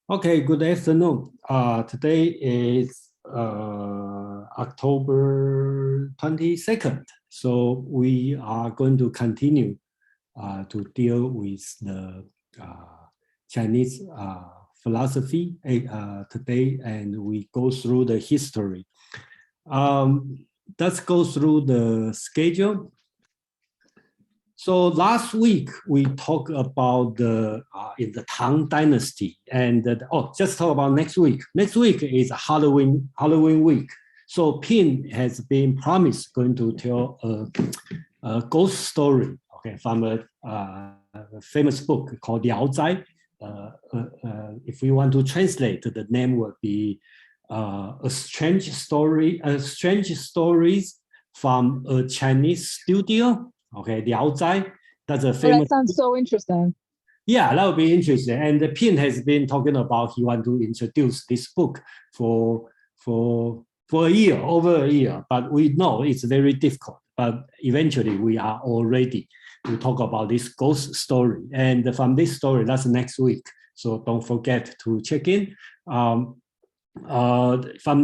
Okay, good afternoon. Today is October 22nd. So we are going to continue to deal with the Chinese philosophy today, and we go through the history. Let's go through the schedule. So last week we talked about the in the Tang Dynasty, and just talk about next week. Next week is Halloween week. So Pin has been promised going to tell a ghost story, okay, from a famous book called Liao Zai. If we want to translate, the name would be a strange stories from a Chinese studio. Okay, Liao Zai. That's a famous. That sounds so interesting. Yeah, that would be interesting. And the Pin has been talking about he want to introduce this book for a year, over a year. But we know it's very difficult. But eventually, we are all ready to talk about this ghost story. And from this story, that's next week. So don't forget to check in. From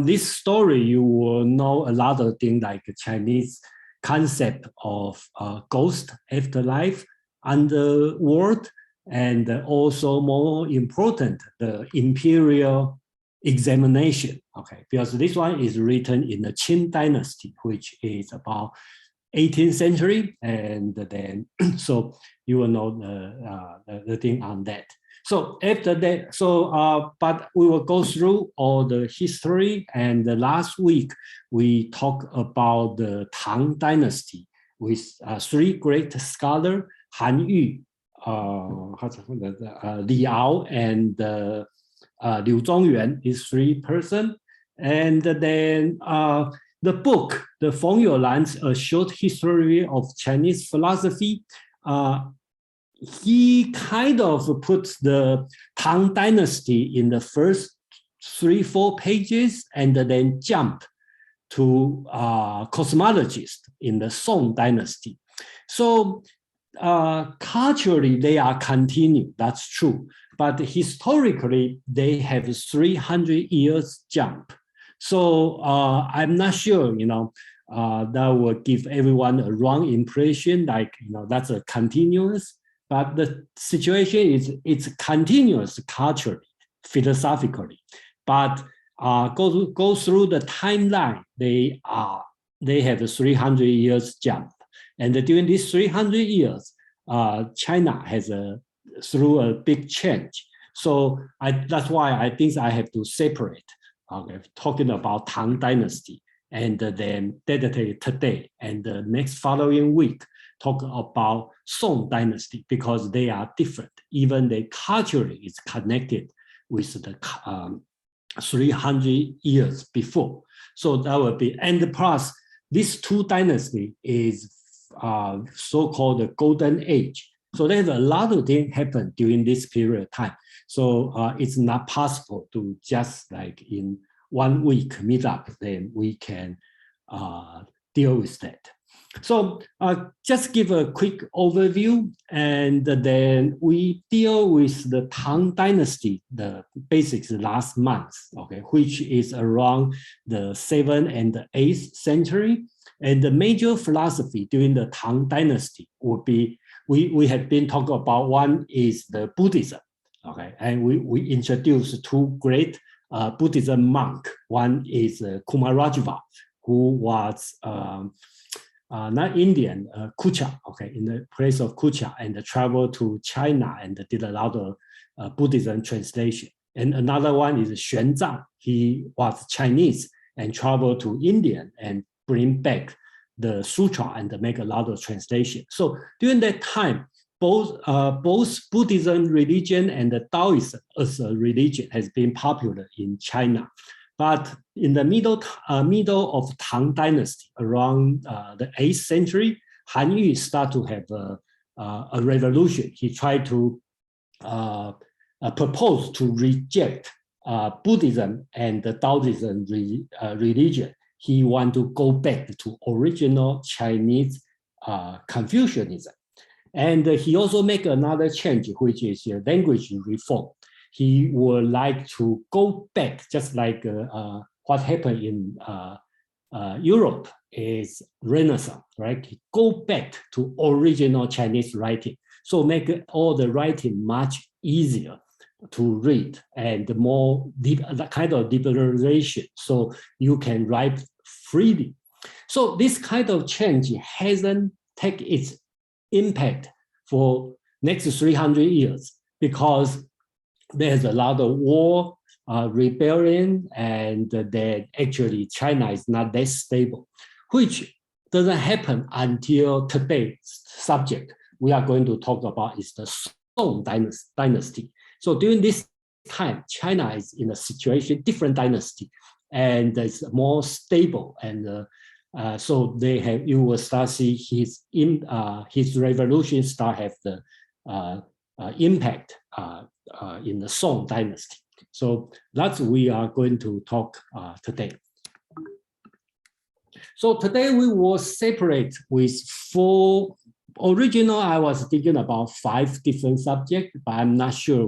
this story, you will know a lot of things like Chinese concept of ghost, afterlife, underworld, and also more important, the imperial examination. Okay, because this one is written in the Qing Dynasty, which is about 18th century, and then so you will know the thing on that. So after that, but we will go through all the history. And the last week, we talked about the Tang Dynasty with three great scholars, Han Yu, Liao, and Liu Zongyuan is three person. And then the book, the Feng Youlan's A Short History of Chinese Philosophy, he kind of puts the Tang Dynasty in the first 3-4 pages and then jump to Cosmologist in the Song Dynasty. So culturally, they are continued, that's true. But historically, they have 300 years jump. So I'm not sure, that will give everyone a wrong impression, like, that's a continuous. But the situation is it's continuous culturally, philosophically. But go through the timeline, they have a 300 years jump. And during these 300 years, China has through a big change. So that's why I think I have to separate, talking about Tang Dynasty and then dedicate today and the next following week, talk about Song Dynasty because they are different. Even they culturally is connected with the 300 years before. So that would be, and plus these two dynasty is so-called the golden age. So there's a lot of things happen during this period of time. So it's not possible to just like in 1 week meet up, then we can deal with that. So just give a quick overview, and then we deal with the Tang Dynasty, the basics last month, okay, which is around the 7th and the 8th century. And the major philosophy during the Tang Dynasty would be, we have been talking about, one is the Buddhism, okay, and we introduced two great Buddhism monk. One is Kumarajava, who was not Indian, Kucha, okay, in the place of Kucha, and traveled to China and did a lot of Buddhism translation. And another one is Xuanzang. He was Chinese and traveled to India and bring back the sutra and make a lot of translation. So during that time, both Buddhism religion and the Taoism as a religion has been popular in China. But in the middle of Tang Dynasty, around the 8th century, Han Yu started to have a revolution. He tried to propose to reject Buddhism and the Taoism religion. He wanted to go back to original Chinese Confucianism. And he also made another change, which is language reform. he would like to go back, just like what happened in Europe is Renaissance, right? Go back to original Chinese writing. So make all the writing much easier to read and more deep, kind of liberalization, so you can write freely. So this kind of change hasn't taken its impact for next 300 years because there's a lot of war, rebellion, and then actually China is not that stable, which doesn't happen until today's subject we are going to talk about is the Song Dynasty. So during this time, China is in a situation, different dynasty, and it's more stable. And so they have, you will start see his revolution start have the impact in the Song Dynasty. So that's we are going to talk today. So today we will separate with four. Original, I was thinking about 5 different subjects, but I'm not sure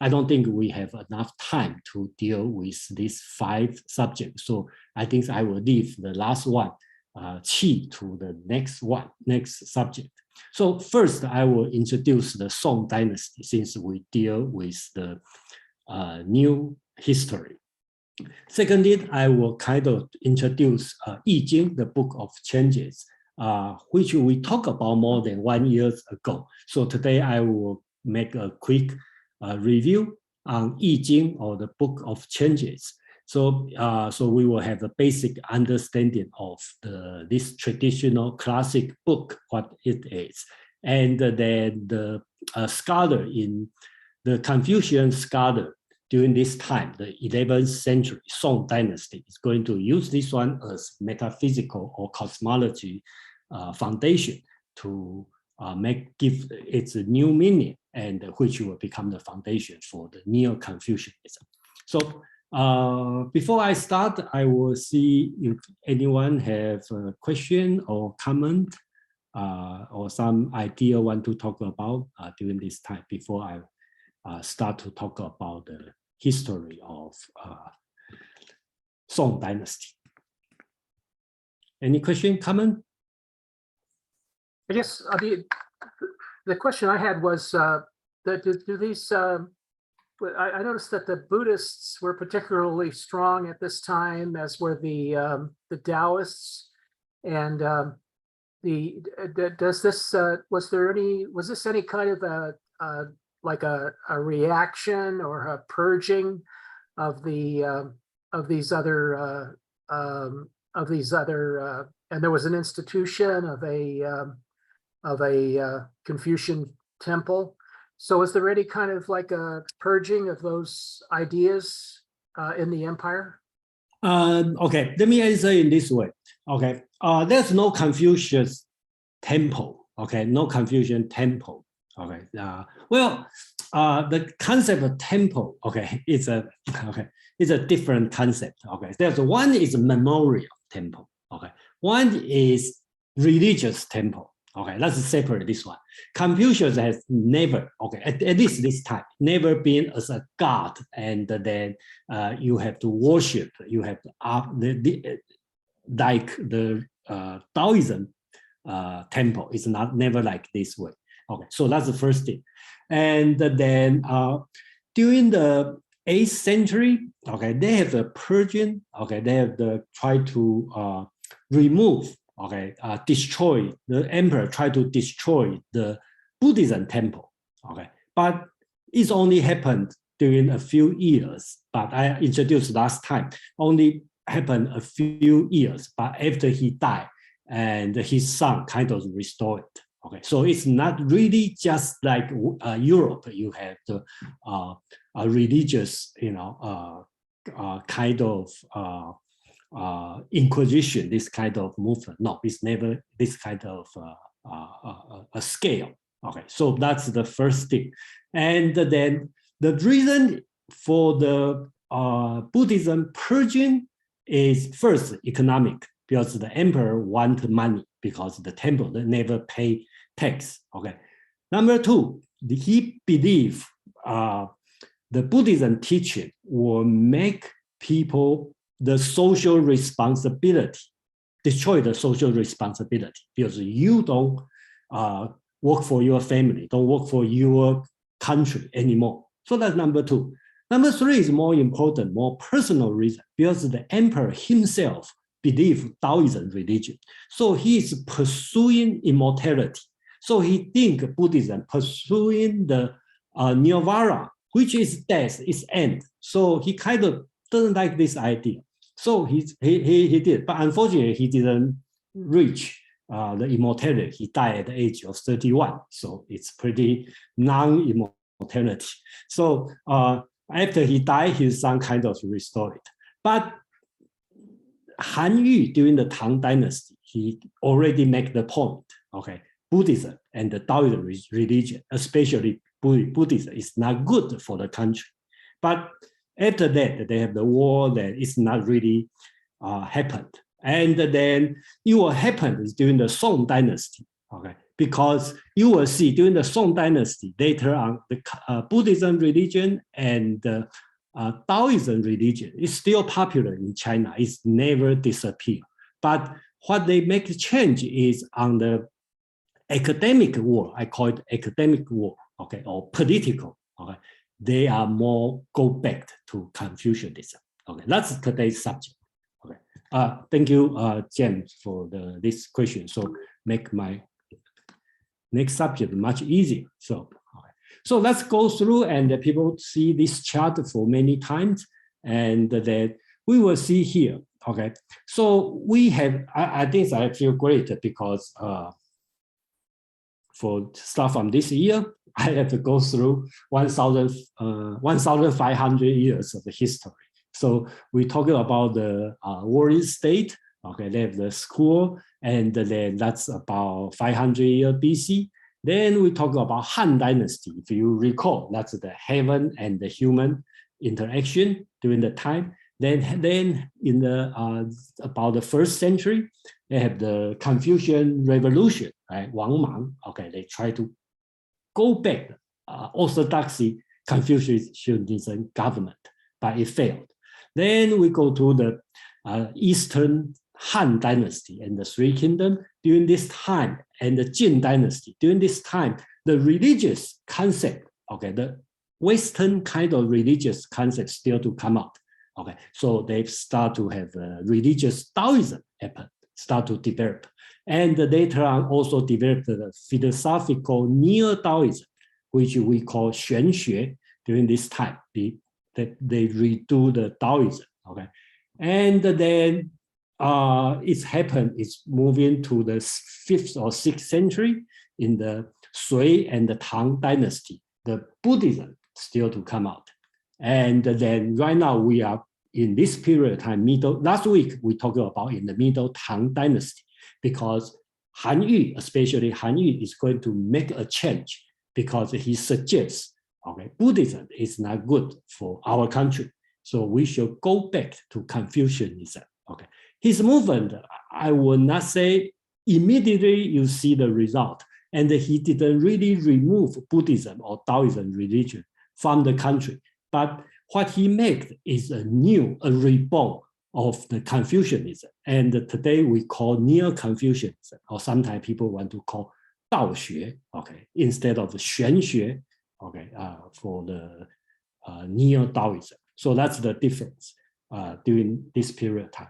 I don't think we have enough time to deal with these 5 subjects. So I think I will leave the last one, Qi, to the next subject. So first, I will introduce the Song Dynasty since we deal with the new history. Secondly, I will kind of introduce I-Ching, the Book of Changes, which we talked about more than 1 year ago. So today I will make a quick review on I-Ching, or the Book of Changes. So, so we will have a basic understanding of this traditional classic book, what it is. And then the scholar in the Confucian scholar during this time, the 11th century Song Dynasty, is going to use this one as metaphysical or cosmology foundation to give its a new meaning, and which will become the foundation for the Neo-Confucianism. So before I start, I will see if anyone have a question or comment or some idea want to talk about during this time before I start to talk about the history of Song Dynasty. Any question, comment? I guess the question I had was that do these, I noticed that the Buddhists were particularly strong at this time, as were the Taoists, and does this was this any kind of like a reaction or a purging of these other and there was an institution of a Confucian temple. So is there any kind of like a purging of those ideas in the empire? Okay, let me answer in this way. Okay, there's no Confucius temple. Okay, no Confucian temple. Okay, well, the concept of temple, okay, it's a different concept. Okay, there's one is a memorial temple. Okay, one is religious temple. Okay, let's separate this one. Confucius has never, okay, at least this time, never been as a god, and then you have to worship, you have to like the Taoism temple. It's never like this way. Okay, so that's the first thing. And then during the 8th century, okay, they have the Persian, okay, they have try to remove, okay, destroy, the emperor tried to destroy the Buddhism temple, okay, but it's only happened during a few years, but I introduced last time, only happened a few years, but after he died, and his son kind of restored it. Okay, so it's not really just like Europe. You have the a religious, you know, kind of inquisition, this kind of movement. No, it's never this kind of a scale. Okay, so that's the first thing. And then the reason for the Buddhism purging is first economic, because the emperor want money, because the temple never pay tax. Okay. Number two, he believed the Buddhism teaching will make people the social responsibility, destroy the social responsibility, because you don't work for your family, don't work for your country anymore. So that's number two. Number three is more important, more personal reason, because the emperor himself believed Taoism religion. So he is pursuing immortality. So he thinks Buddhism pursuing the nirvana, which is death, is end. So he kind of doesn't like this idea. So he did, but unfortunately he didn't reach the immortality. He died at the age of 31. So it's pretty non-immortality. So after he died, his son kind of restored it. But Han Yu during the Tang Dynasty, he already made the point, okay, Buddhism and the Taoism religion, especially Buddhism, is not good for the country. But after that, they have the war that is not really happened. And then it will happen during the Song Dynasty, okay? Because you will see during the Song Dynasty, later on, the Buddhism religion and Taoism religion is still popular in China. It's never disappeared. But what they make change is on the academic world. I call it academic world, okay, or political. Okay, they are more go back to Confucianism. Okay, that's today's subject. Okay, thank you, James, for this question. So make my next subject much easier. So, okay. So let's go through and people see this chart for many times, and that we will see here. Okay, so we have. I think I feel great because for stuff from this year, I have to go through 1,500 years of the history. So we talking about the world state. Okay, they have the school, and then that's about 500 years BC. Then we talk about Han Dynasty. If you recall, that's the heaven and the human interaction during the time. Then in the about the 1st century, they have the Confucian Revolution, right? Wang Mang. Okay, they try to go back orthodoxy Confucianism government, but it failed. Then we go to the Eastern Han Dynasty and the Three Kingdoms during this time, and the Jin Dynasty during this time. The religious concept, okay, the Western kind of religious concept still to come out. Okay, so they start to have religious Taoism happen, start to develop. And later on also developed the philosophical Neo-Taoism, which we call Xuanxue during this time. They redo the Taoism, okay? And then it's happened, it's moving to the 5th or 6th century in the Sui and the Tang Dynasty. The Buddhism still to come out. And then right now we are in this period of time, last week we talked about in the Middle Tang Dynasty, because Han Yu, especially Han Yu, is going to make a change because he suggests, okay, Buddhism is not good for our country. So we should go back to Confucianism, okay. His movement, I will not say immediately you see the result, and he didn't really remove Buddhism or Taoism religion from the country. But what he made is a reborn of the Confucianism. And today we call Neo-Confucianism, or sometimes people want to call Daoxue, okay, instead of Xuanxue, okay, for the Neo-Taoism. So that's the difference during this period of time.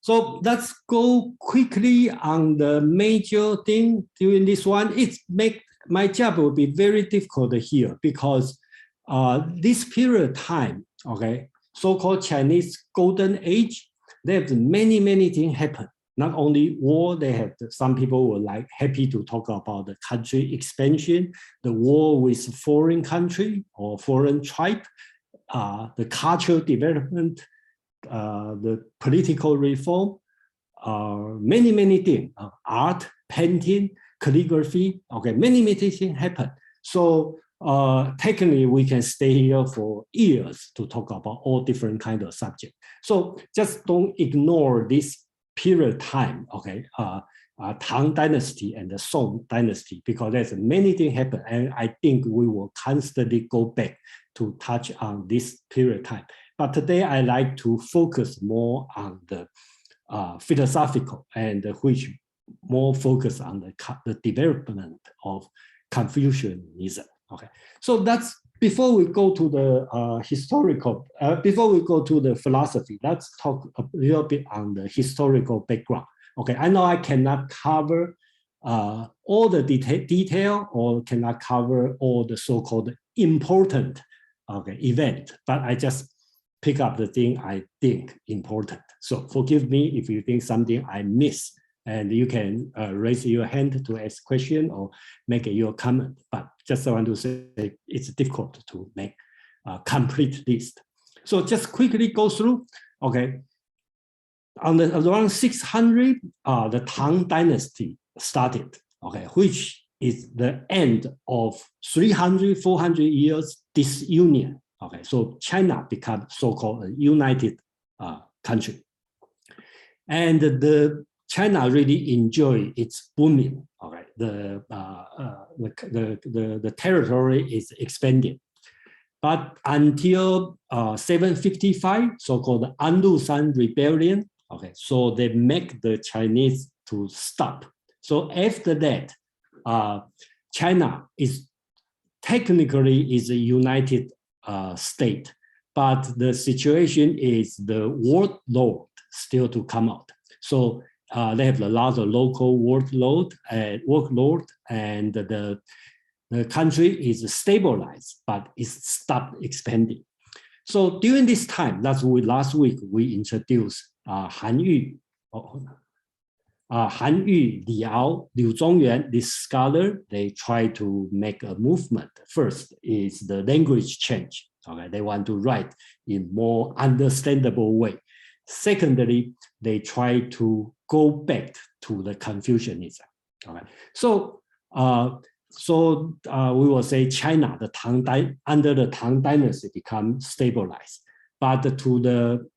So let's go quickly on the major thing during this one. It make my job will be very difficult here because this period of time, okay, so-called Chinese Golden Age, there's many things happen. Not only war, they have some people were like happy to talk about the country expansion, the war with foreign country or foreign tribe, the cultural development, the political reform, many things, art, painting, calligraphy, okay, many things happen. So technically we can stay here for years to talk about all different kinds of subjects. So just don't ignore this period of time, okay, Tang Dynasty and the Song Dynasty, because there's many things happen, and I think we will constantly go back to touch on this period of time. But today I like to focus more on the philosophical, and which more focus on the development of Confucianism. Okay, so that's before we go to the historical, before we go to the philosophy, let's talk a little bit on the historical background. Okay, I know I cannot cover all the detail or cannot cover all the so-called important event, but I just pick up the thing I think important. So forgive me if you think something I miss, and you can raise your hand to ask question or make your comment. But just I want to say it's difficult to make a complete list. So just quickly go through. Okay, on the around 600, the Tang Dynasty started. Okay, which is the end of 300, 400 years disunion. Okay, so China became so-called a united country, and the China really enjoy its booming. Okay, the territory is expanding, but until 755, so-called Anlushan Rebellion. Okay, so they make the Chinese to stop. So after that, China is technically is a united state, but the situation is the warlord still to come out. So they have a lot of local warlord, and the country is stabilized, but it's stopped expanding. So during this time, that's why last week we introduced Han Yu, Liu Zongyuan, this scholar. They try to make a movement. First is the language change. Okay, they want to write in more understandable way. Secondly, they try to go back to the Confucianism. Okay, so we will say China, under the Tang Dynasty, become stabilized, but to the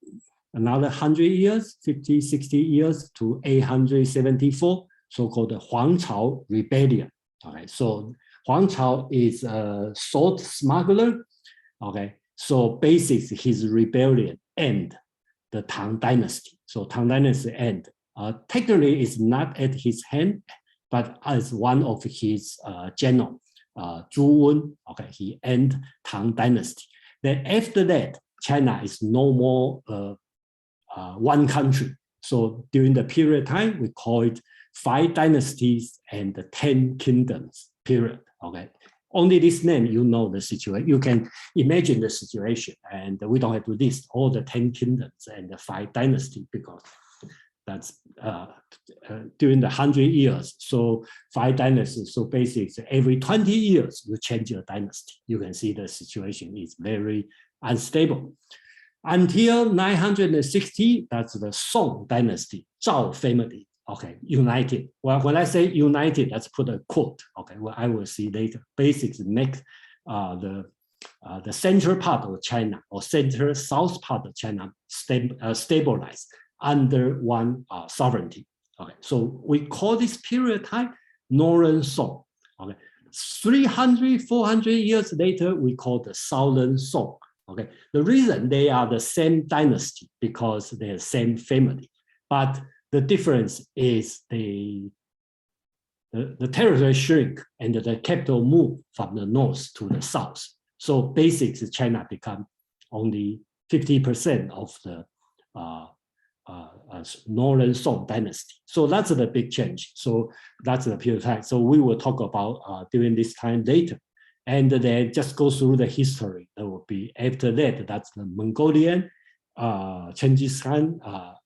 another 100 years, 50, 60 years to 874, so-called the Huang Chao Rebellion. Okay, so Huang Chao is a salt smuggler. Okay, so basically his rebellion end the Tang Dynasty. So Tang Dynasty end. Technically, it's not at his hand, but as one of his general, Zhu Wen. Okay, he end Tang Dynasty. Then after that, China is no more one country. So during the period of time, we call it 5 dynasties and the 10 kingdoms period. Okay, only this name, you know the situation. You can imagine the situation, and we don't have to list all the 10 kingdoms and the 5 dynasties because that's during the 100 years. So 5 dynasties. So basically, every 20 years you change your dynasty. You can see the situation is very unstable. Until 960, that's the Song Dynasty, Zhao family, okay, united. Well, when I say united, let's put a quote, okay, well, I will see later. Basics make the central part of China or central south part of China stabilized under one sovereignty. Okay, so we call this period of time Northern Song. Okay, 300, 400 years later, we call the Southern Song. Okay, the reason they are the same dynasty because they're the same family, but the difference is the territory shrink and the capital move from the north to the south. So basically, China become only 50% of the Northern Song dynasty. So that's the big change. So that's the period of time. So we will talk about during this time later. And then just go through the history. That will be after that. That's the Mongolian, Genghis Khan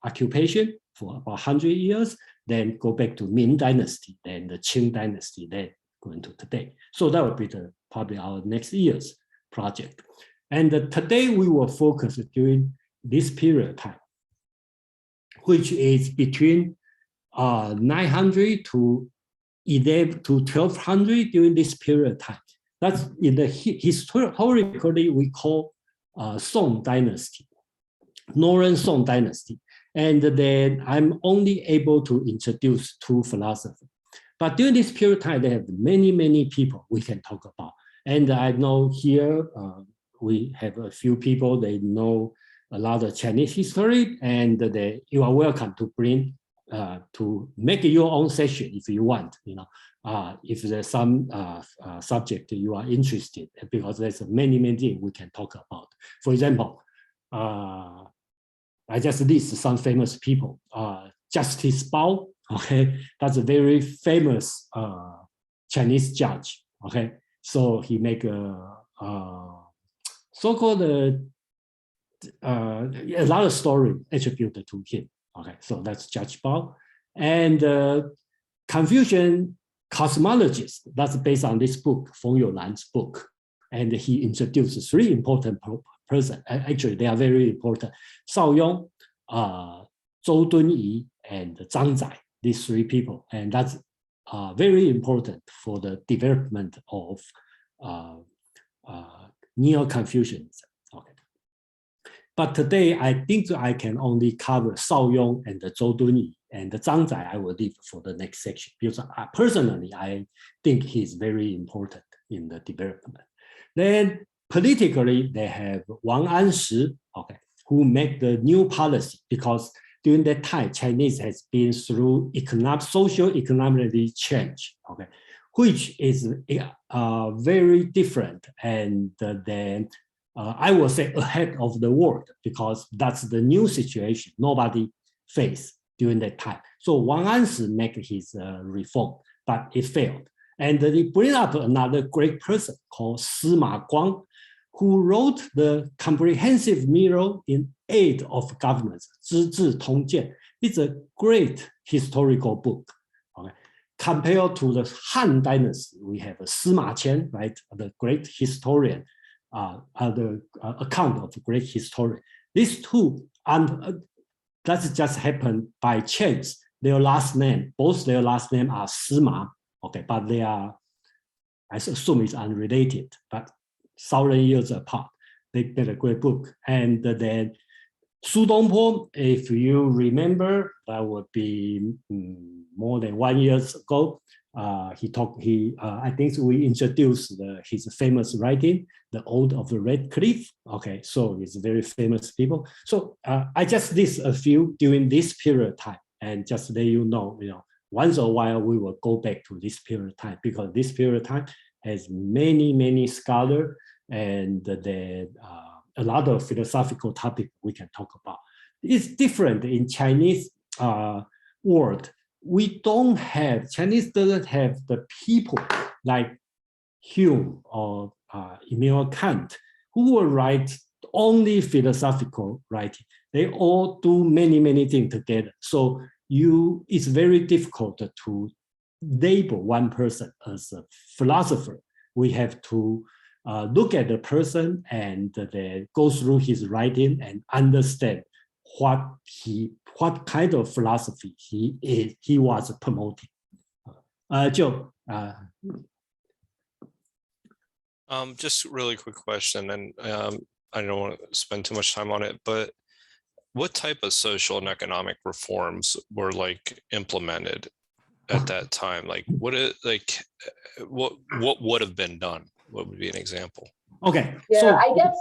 occupation for about 100 years. Then go back to Ming Dynasty, then the Qing Dynasty, then going to today. So that will be probably our next year's project. And today we will focus during this period of time, which is between 900 to 1200 during this period of time. That's in the historically we call Song Dynasty, Northern Song Dynasty. And then I'm only able to introduce 2 philosophers. But during this period of time, they have many, many people we can talk about. And I know here we have a few people, they know a lot of Chinese history, and you are welcome to bring, to make your own session if you want, if there's some subject you are interested, because there's many, many things we can talk about. For example, I just list some famous people. Justice Bao, okay, that's a very famous Chinese judge, okay. So he make a so-called a lot of story attributed to him, okay. So that's Judge Bao. And Confucian Cosmologist, that's based on this book, Feng Youlan's book. And he introduced 3 important persons. Actually, they are very important. Shaoyong, Zhou Dunyi, and Zhang Zai, these 3 people. And that's very important for the development of Neo-Confucianism. Okay. But today, I think I can only cover Shaoyong and Zhou Dunyi, and Zhang Zai I will leave for the next section, because personally, I think he's very important in the development. Then politically, they have Wang Anshi, okay, who make the new policy, because during that time, Chinese has been through socio-economically change, okay, which is very different, and then I will say ahead of the world, because that's the new situation nobody faced during that time. So Wang Anshi make his reform, but it failed. And they bring up another great person called Sima Guang, who wrote the comprehensive manual in aid of governments, 资治通鉴. It's a great historical book. Okay. Compared to the Han Dynasty, we have Sima Qian, right, the great historian, the account of the great historian. These 2, that just happened by chance. Their last name, both their last name are Sima, okay, but they are, I assume it's unrelated, but 1,000 years apart. They made a great book. And then Su Dongpo, if you remember, that would be more than 1 year ago. I think we introduced his famous writing, The Ode of the Red Cliff. Okay, so it's very famous people. So I just list a few during this period of time, and just let you know, once in a while we will go back to this period of time, because this period of time has many, many scholars, and then a lot of philosophical topics we can talk about. It's different in Chinese world. We don't have, Chinese doesn't have the people like Hume or Immanuel Kant, who will write only philosophical writing. They all do many, many things together. So it's very difficult to label one person as a philosopher. We have to look at the person and then go through his writing and understand what kind of philosophy he was promoting. Joe. Just really quick question, and I don't want to spend too much time on it, but what type of social and economic reforms were implemented at that time? What would have been done? What would be an example? Okay. Yeah, so, I guess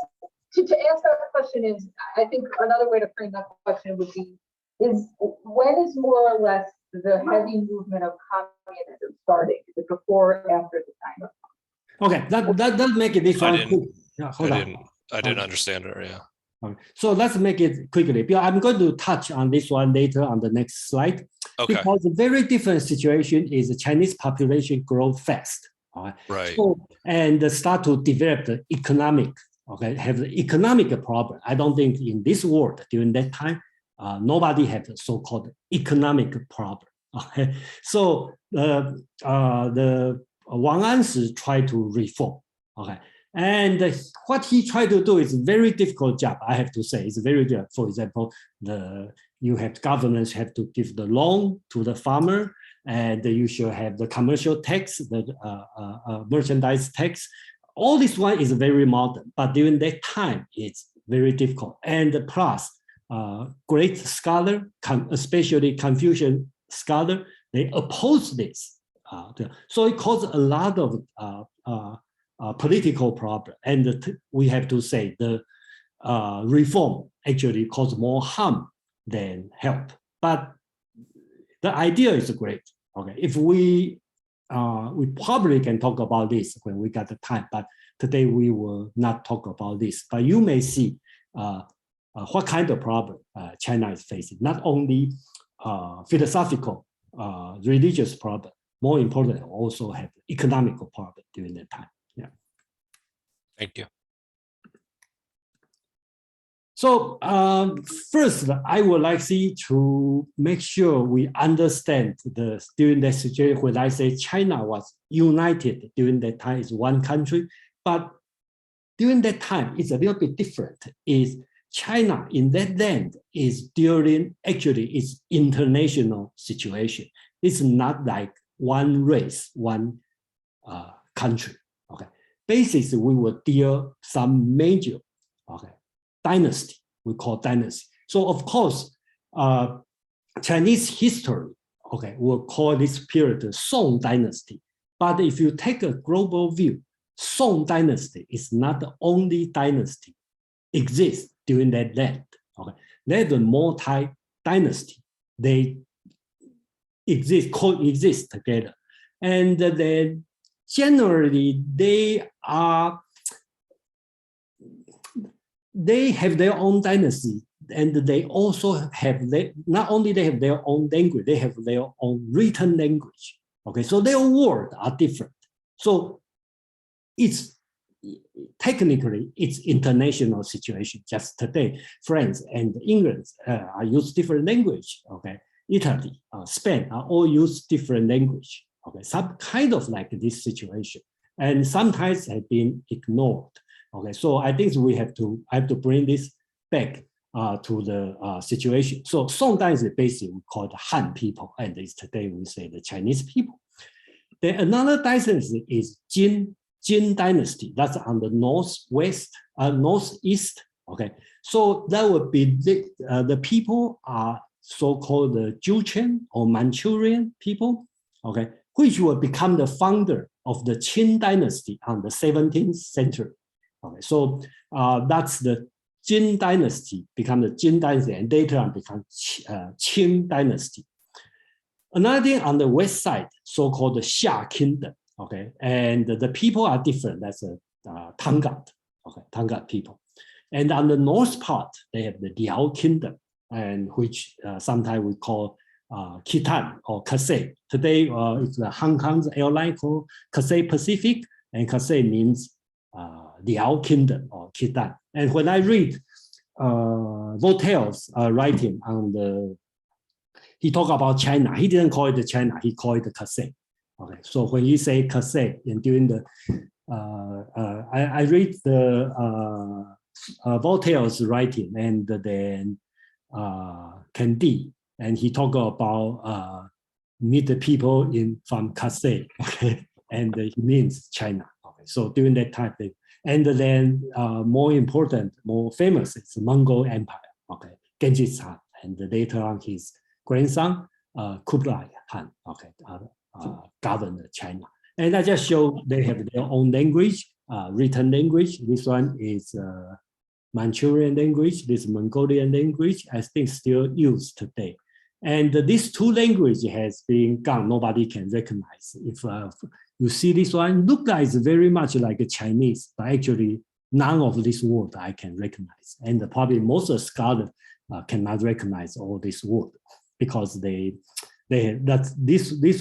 to answer that question is, I think another way to frame that question would be, when is more or less the heavy movement of communism starting? Is it before or after the time? Okay, that make it this one quick. Yeah, I didn't understand it, yeah. Okay. So let's make it quickly, because I'm going to touch on this one later on the next slide. Okay. Because a very different situation is the Chinese population grow fast. Right. So, and start to develop the economic, okay, have the economic problem. I don't think in this world during that time, nobody had the so-called economic problem. Okay. So the Wang Anshi tried to reform. Okay. And what he tried to do is a very difficult job, I have to say. It's very good. For example, governments have to give the loan to the farmer, and you should have the commercial tax, the merchandise tax. All this one is very modern, but during that time, it's very difficult. And plus, great scholar, especially Confucian scholar, they oppose this. So it caused a lot of political problem. And we have to say the reform actually caused more harm than help. But the idea is great. Okay, if we probably can talk about this when we got the time, but today we will not talk about this. But you may see what kind of problem China is facing, not only philosophical, religious problem, more important, also have economical problem during that time. Yeah. Thank you. So first, I would like to make sure we understand during that situation when I say China was united during that time is one country, but during that time it's a little bit different. Is China in that land is during actually its international situation. It's not like one race, one country. Okay, basically we will deal some major dynasty, we call dynasty. So of course, Chinese history, we'll call this period the Song Dynasty. But if you take a global view, Song Dynasty is not the only dynasty exists during that land. There's a multi-dynasty. They coexist together. And then generally they have their own dynasty, and they also have not only they have their own language, they have their own written language. Okay, so their words are different. So it's technically it's international situation. Just today, France and England are use different language. Okay, Italy, Spain are all use different language. Okay, some kind of like this situation, and sometimes have been ignored. Okay, so I think I have to bring this back to the situation. So Song Dynasty basically we call the Han people, and today we say the Chinese people. Then another dynasty is Jin Dynasty. That's on the northeast. Okay, so that would be the people are so-called the Juchen or Manchurian people. Okay, which will become the founder of the Qing Dynasty on the 17th century. Okay, so that's the Jin Dynasty, become the Jin Dynasty, and later on become Qing Dynasty. Another thing on the west side, so-called the Xia Kingdom. Okay, and the people are different. That's a Tangat. Okay, Tangat people. And on the north part, they have the Liao Kingdom, and which sometimes we call Khitan or Cathay. Today, it's the Hong Kong's airline called Cathay Pacific, and Cathay means Liao Kingdom or Khitan. And when I read Voltaire's writing on he talked about China. He didn't call it China. He called it Cathay. Okay, so when you say Cathay, and during the I read the Voltaire's writing, and then Candide, and he talked about meet the people from Cathay. Okay, and he means China. Okay, so during that time, and then more important, more famous, it's the Mongol Empire. Okay, Genghis Khan, and later on his grandson Kublai Khan. Okay, governed China. And I just show they have their own language, written language. This one is Manchurian language. This Mongolian language, I think, still used today. And these two languages has been gone. Nobody can recognize. If you see this one, look like it's very much like a Chinese, but actually none of these words I can recognize. And probably most of the scholars cannot recognize all these words because this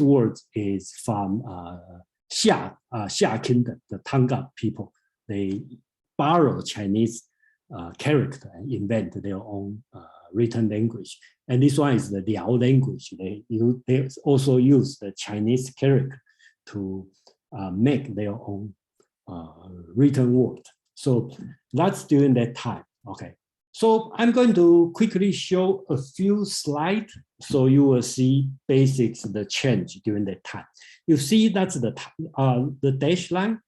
word is from Xia Kingdom, the Tangat people. They borrow Chinese character and invent their own written language. And this one is the Liao language. They also use the Chinese character to make their own written word. So that's during that time. Okay. So I'm going to quickly show a few slides so you will see basics, the change during that time. You see that's the dash line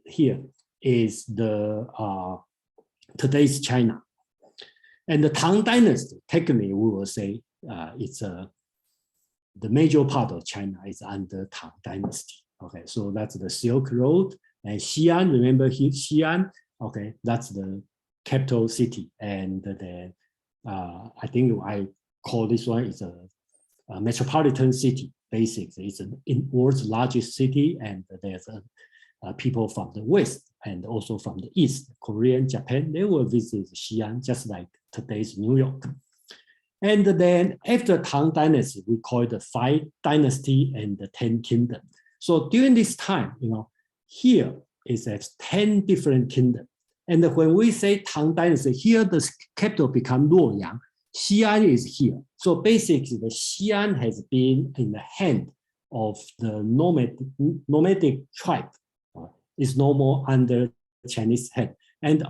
here is the today's China. And the Tang Dynasty, technically, we will say it's the major part of China is under Tang Dynasty. Okay, so that's the Silk Road. And Xi'an, remember Xi'an? Okay, that's the capital city. And then I think I call this one is a metropolitan city. Basically, it's in world's largest city, and there's people from the West and also from the East, Korea, Japan, they will visit Xi'an, just like today's New York. And then after Tang Dynasty, we call it the 5 Dynasty and the 10 Kingdom. So during this time, here is 10 different kingdoms. And when we say Tang Dynasty, here the capital become Luoyang. Xi'an is here. So basically, the Xi'an has been in the hand of the nomadic tribe. It's no more under Chinese hand. And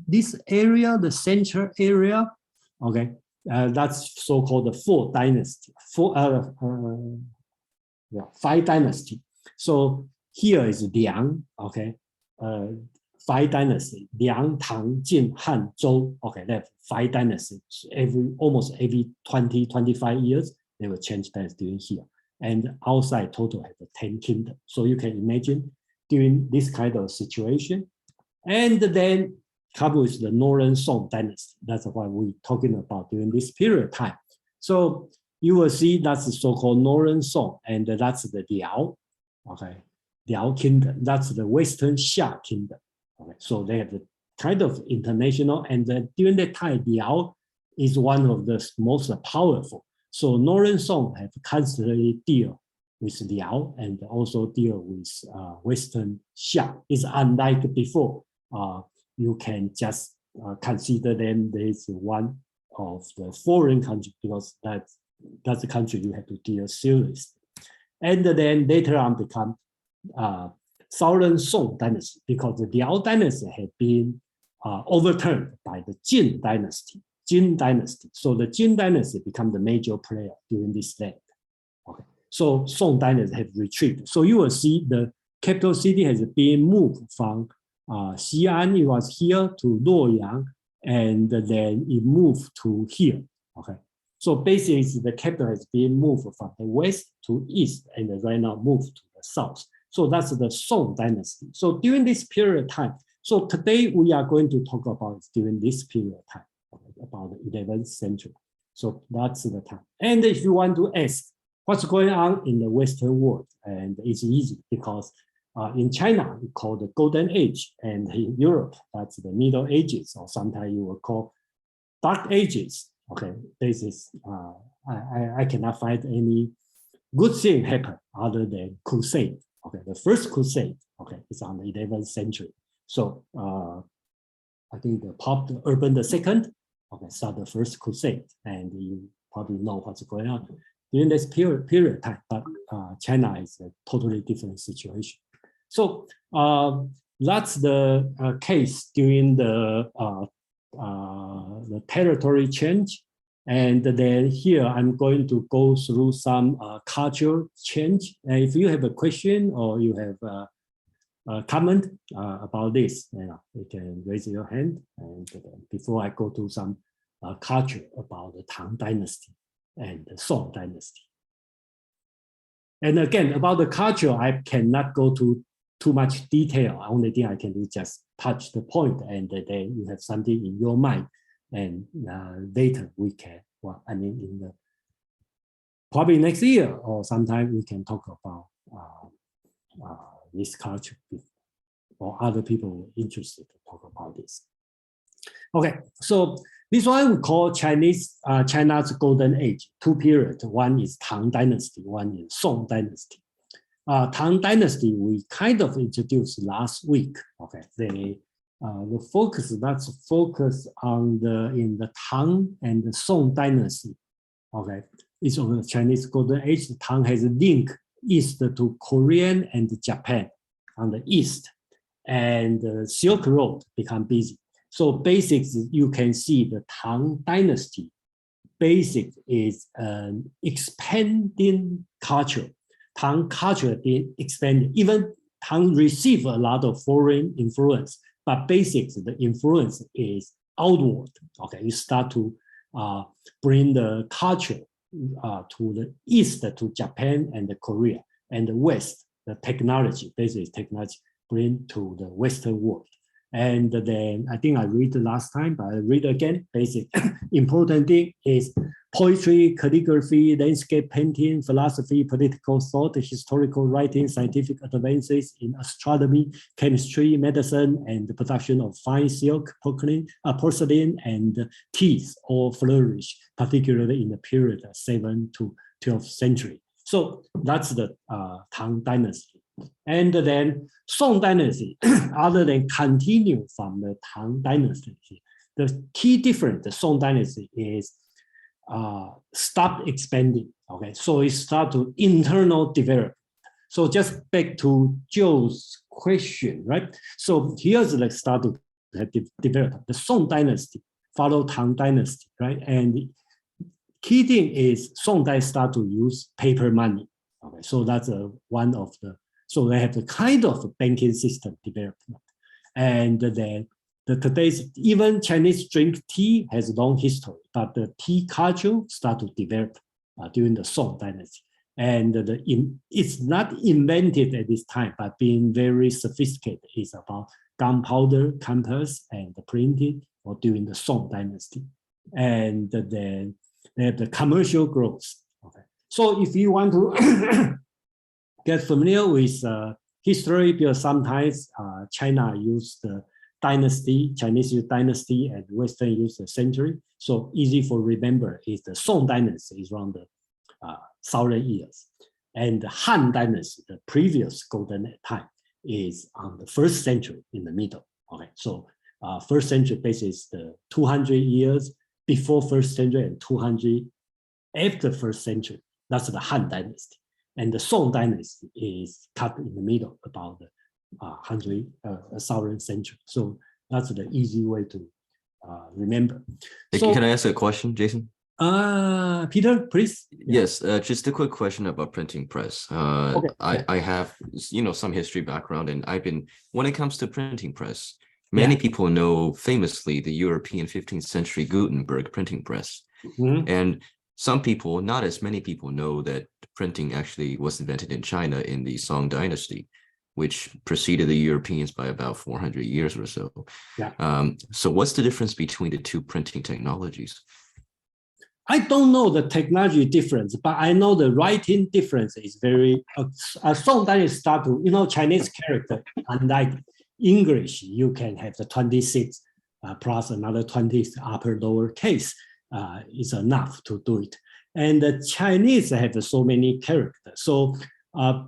this area, the central area, okay, that's so-called the 4 dynasty, 5 dynasty. So here is Liang, okay, 5 dynasty, Liang, Tang, Jin, Han, Zhou, okay, that's 5 dynasties. Almost every 20, 25 years, they will change that during here. And outside total have 10 kingdoms. So you can imagine during this kind of situation. And then coupled with the Northern Song Dynasty. That's what we're talking about during this period of time. So you will see that's the so-called Northern Song, and that's the Liao, okay, Liao Kingdom. That's the Western Xia Kingdom. Okay, so they have the kind of international, and then during that time, Liao is one of the most powerful. So Northern Song have constantly deal with Liao and also deal with Western Xia. It's unlike before. You can just consider them as one of the foreign country because that's the country you have to deal seriously. And then later on become Southern Song Dynasty because the Liao Dynasty had been overturned by the Jin Dynasty. So the Jin Dynasty become the major player during this land. Okay. So Song Dynasty have retreated. So you will see the capital city has been moved from Xi'an, it was here to Luoyang, and then it moved to here. Okay. So basically the capital has been moved from the west to east and right now moved to the south. So that's the Song Dynasty. So during this period of time, so today we are going to talk about during this period of time, about the 11th century. So that's the time. And if you want to ask what's going on in the Western world, and it's easy because in China, we call the Golden Age, and in Europe, that's the Middle Ages, or sometimes you will call Dark Ages. Okay, this is, I cannot find any good thing happen other than crusade. Okay, the first crusade, okay, is on the 11th century. So I think the Pope Urban II, okay, started the first crusade, and you probably know what's going on during this period of time, but China is a totally different situation. So that's the case during the territory change. And then here I'm going to go through some cultural change. And if you have a question or you have a comment about this, you can raise your hand. And before I go to some culture about the Tang Dynasty and the Song Dynasty. And again, about the culture, I cannot go to too much detail. Only thing I can do is just touch the point, and then you have something in your mind, and later we can, well, I mean, in the probably next year or sometime we can talk about this culture, or other people interested to talk about this. Okay, so this one we call China's Golden Age, 2 periods. One is Tang Dynasty, one is Song Dynasty. Tang Dynasty, we kind of introduced last week. Okay, the focus, that's focus on in the Tang and the Song Dynasty. Okay, it's on the Chinese Golden Age. The Tang has a link east to Korean and Japan on the east, and the Silk Road become busy. So basics, you can see the Tang Dynasty. Basic is an expanding culture. Tang culture being expanded. Even Tang received a lot of foreign influence, but basically the influence is outward. Okay, you start to bring the culture to the east, to Japan and Korea, and the west, the technology, basically technology, bring to the Western world. And then I think I read the last time, but I read again. Basic important thing is poetry, calligraphy, landscape painting, philosophy, political thought, historical writing, scientific advances in astronomy, chemistry, medicine, and the production of fine silk, porcelain, and teas all flourish, particularly in the period 7th to 12th century. So that's the Tang Dynasty. And then Song Dynasty, other than continue from the Tang Dynasty, the key difference, the Song Dynasty is stop expanding. Okay, so it start to internal development. So just back to Joe's question, right? So here's the start to develop. The Song Dynasty follow Tang Dynasty, right? And key thing is Song Dynasty start to use paper money. Okay, so that's one of the. So they have the kind of banking system development, and then today's even Chinese drink tea has long history, but the tea culture start to develop during the Song Dynasty, and it's not invented at this time, but being very sophisticated. It's about gunpowder, compass, and the printing, or during the Song Dynasty, and then they have the commercial growth. Okay, so if you want to get familiar with history, because sometimes China used the dynasty, Chinese use dynasty, and Western use the century. So easy for remember is the Song Dynasty is around the 1,000 years. And the Han Dynasty, the previous golden time, is on the 1st century in the middle. Okay, so 1st century basically is the 200 years before 1st century and 200 after 1st century. That's the Han Dynasty. And the Song Dynasty is cut in the middle, about the 1,000 century. So that's the easy way to remember. So, can I ask a question, Jason? Peter, please. Yes, just a quick question about printing press. Okay. I have, some history background, and when it comes to printing press, many people know famously the European 15th century Gutenberg printing press. Mm-hmm. And some people, not as many people, know that printing actually was invented in China in the Song Dynasty, which preceded the Europeans by about 400 years or so. Yeah. So what's the difference between the two printing technologies? I don't know the technology difference, but I know the writing difference is very. Song Dynasty start to, Chinese character, unlike English, you can have the 26 plus another 20 upper lower case. Is enough to do it. And the Chinese have so many characters. So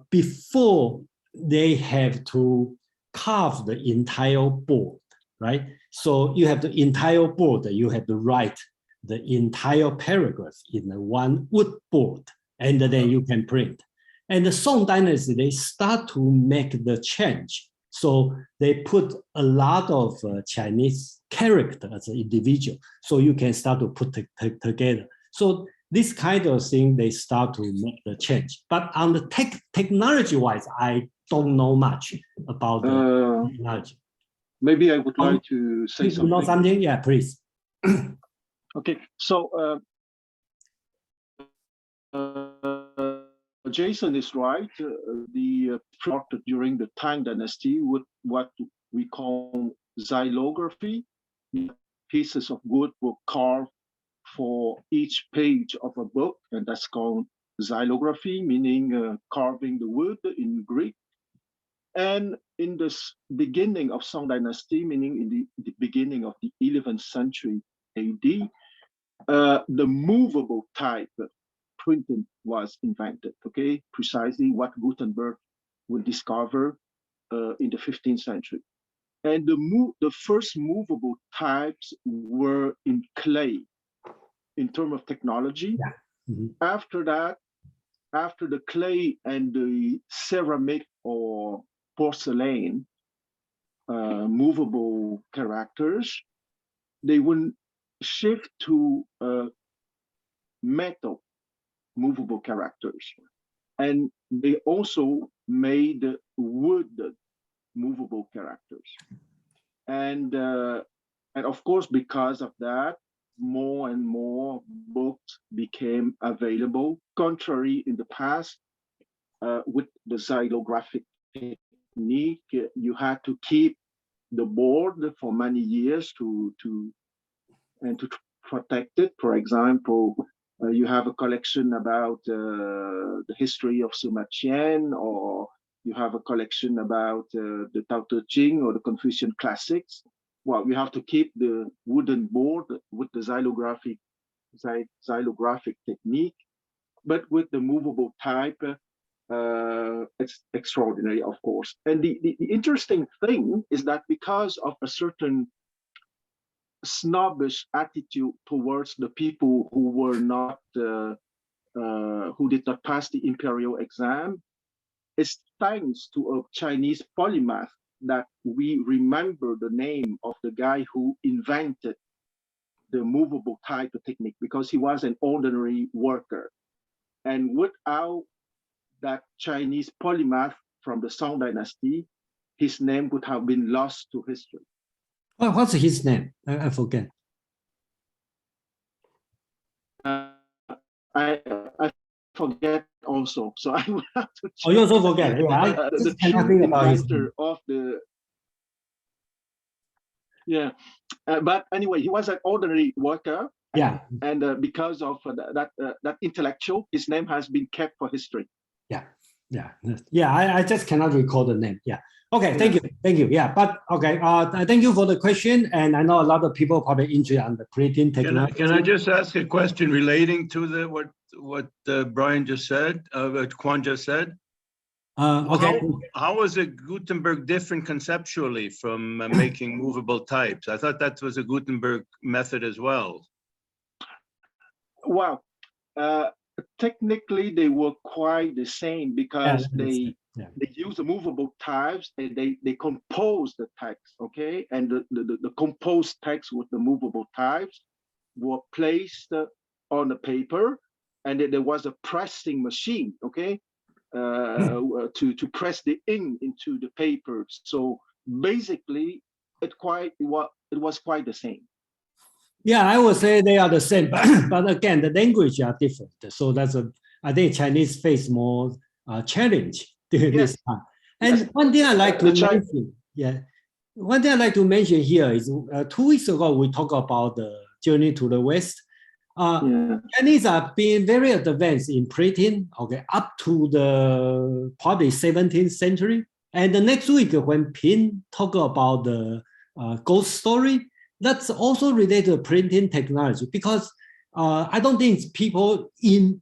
before they have to carve the entire board, right? So you have the entire board, you have to write the entire paragraph in one wood board, and then you can print. And the Song Dynasty, they start to make the change. So they put a lot of Chinese character as an individual, so you can start to put together. So this kind of thing, they start to make the change. But on the technology-wise, I don't know much about the technology. Maybe I would like to say something. You know something? Yeah, please. Okay, so Jason is right. The plot during the Tang Dynasty with what we call xylography, pieces of wood were carved for each page of a book, and that's called xylography, meaning carving the wood in Greek. And in the beginning of Song Dynasty, meaning in the beginning of the 11th century AD, the movable type printing was invented, okay? Precisely what Gutenberg would discover in the 15th century. And the first movable types were in clay in terms of technology. Yeah. Mm-hmm. After that, after the clay and the ceramic or porcelain movable characters, they would shift to metal movable characters. And they also made wood movable characters. And And of course, because of that, more and more books became available, contrary in the past with the xylographic technique. You had to keep the board for many years to protect it. For example, you have a collection about the history of Sima Qian, or you have a collection about the Tao Te Ching or the Confucian classics. Well, you have to keep the wooden board with the xylographic technique, but with the movable type, it's extraordinary, of course. And the interesting thing is that because of a certain snobbish attitude towards the people who were not, who did not pass the imperial exam, it's thanks to a Chinese polymath that we remember the name of the guy who invented the movable type technique, because he was an ordinary worker. And without that Chinese polymath from the Song Dynasty, his name would have been lost to history. Well, what's his name? I forget. I forget also, so I will have to check. Oh, you also forget. Yeah, I the just cannot true think about his name. inventor of the. Yeah, but anyway, he was an ordinary worker. Yeah. And because of that intellectual, his name has been kept for history. Yeah. I just cannot recall the name. Yeah. Okay. Thank you. Yeah. But okay. Thank you for the question. And I know a lot of people probably interested on the printing technology. Can I just ask a question relating to the what Brian just said? What Quan just said. Okay. How was it Gutenberg different conceptually from making movable types? I thought that was a Gutenberg method as well. Well, technically they were quite the same, because they use the movable types and they compose the text, okay? And the composed text with the movable types were placed on the paper, and there was a pressing machine, okay? To press the ink into the paper. So basically, it was quite the same. Yeah, I would say they are the same, but again, the language are different. So I think Chinese face more challenge during this time. And one thing I like to mention, one thing I like to mention here is 2 weeks ago we talked about the journey to the West. Chinese are being very advanced in printing, okay, up to the probably 17th century. And the next week when Pin talk about the ghost story, that's also related to printing technology, because I don't think people in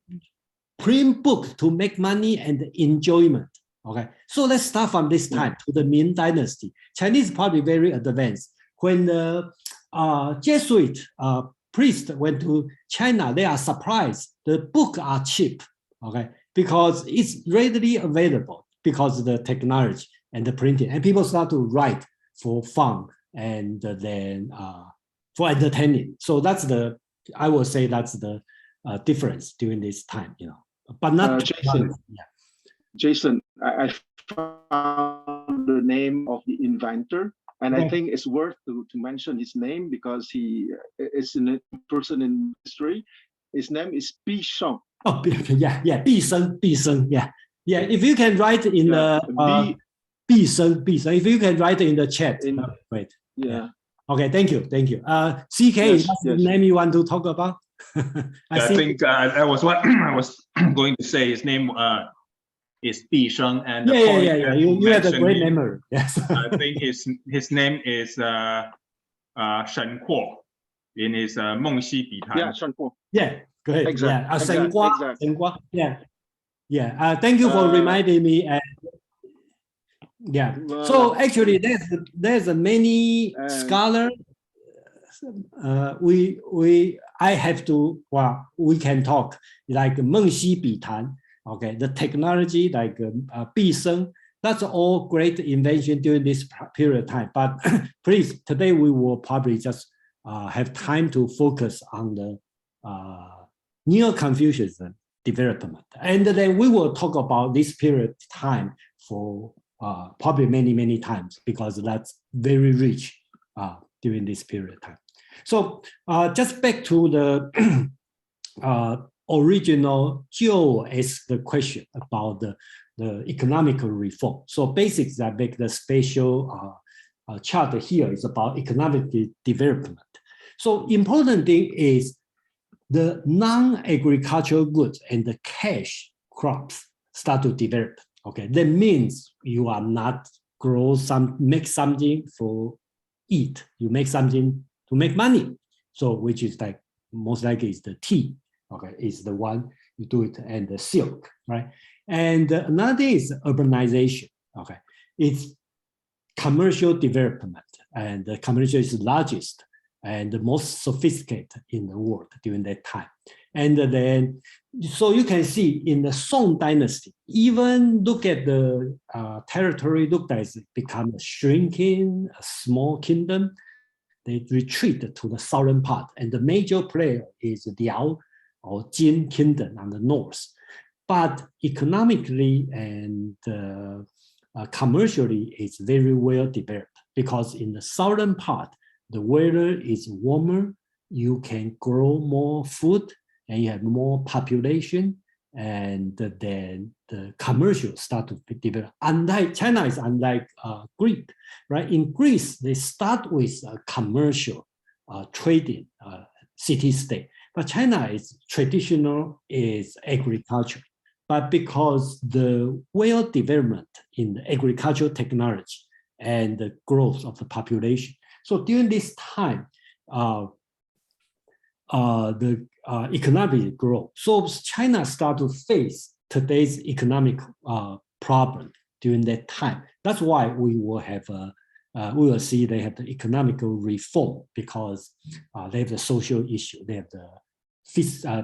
print book to make money and enjoyment. Okay, so let's start from this time to the Ming Dynasty. Chinese probably very advanced. When the Jesuit priest went to China, they are surprised. The books are cheap, okay, because it's readily available because of the technology and the printing, and people start to write for fun and then for entertaining. So I would say that's the difference during this time, but not Jason, I found the name of the inventor, and I think it's worth to mention his name, because he is a person in history. His name is Bi Sheng. Oh, yeah, Bi Sheng, yeah. If you can write in the Bi Sheng, if you can write in the chat, great. Yeah. Okay, thank you. CK, that's the name you want to talk about? I think that was what I was going to say. His name is Bi Sheng, and you have a great memory. Yes. I think his name is Shen Kuo in his Meng Xi Bi Tan. Yeah, Shen Kuo. Yeah, good. Exactly. Shen Kuo. Yeah. Thank you for reminding me. So actually, there's a many scholars. We can talk like Meng Xi Bi Tan. Okay, the technology like Bi Sheng, that's all great invention during this period of time. But please, today we will probably just have time to focus on the Neo-Confucianism development, and then we will talk about this period of time for probably many times, because that's very rich during this period of time. So just back to the original Joe asked the question about the economical reform. So basically, I make the special chart here is about economic development. So important thing is the non-agricultural goods and the cash crops start to develop. Okay, that means you are not make something for eat. You make something to make money. So which is like most likely is the tea. Okay, is the one you do it, and the silk, right? And another is urbanization. Okay, it's commercial development, and the commercial is the largest and the most sophisticated in the world during that time. And then, so you can see in the Song Dynasty, even look at the territory, look like it's become a shrinking, a small kingdom. They retreat to the southern part, and the major player is Liao or Jin Kingdom on the north. But economically and commercially, it's very well developed because in the southern part, the weather is warmer, you can grow more food, and you have more population, and then the commercial start to develop. Unlike China is unlike Greece, right? In Greece, they start with a commercial trading city-state, but China is traditional is agriculture. But because the well development in the agricultural technology and the growth of the population, so during this time, the economic growth. So China start to face today's economic problem during that time. That's why we will have we will see they have the economical reform because they have the social issue, they have the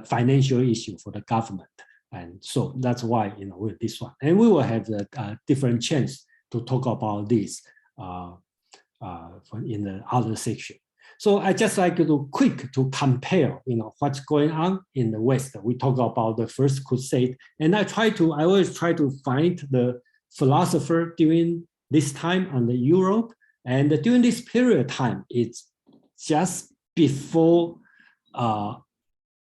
financial issue for the government, and so that's why with this one, and we will have the different chance to talk about this in the other section. So I just like to quick to compare, what's going on in the West. We talk about the First Crusade, and I always try to find the philosopher during this time on the Europe, and during this period of time, it's just before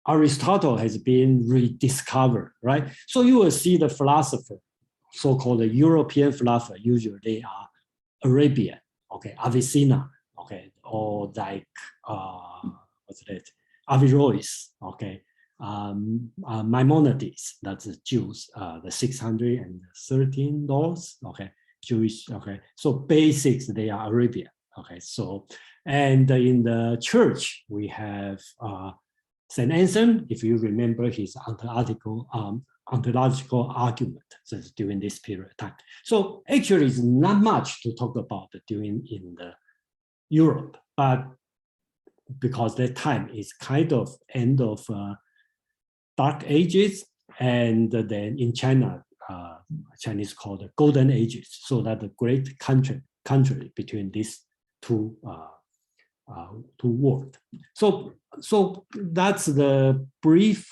Aristotle has been rediscovered, right? So you will see the philosopher, so-called the European philosopher, usually they are Arabian, okay, Avicenna, okay, or like what's that? Averroes, okay, Maimonides, that's the Jews, the 613 laws, okay, Jewish, okay. So basics they are Arabian, okay. So and in the church we have Saint Anselm, if you remember his ontological argument during this period of time. So actually, it's not much to talk about in the Europe, but because that time is kind of end of Dark Ages, and then in China, Chinese call the Golden Ages. So that the great country between these two worlds. So that's the brief,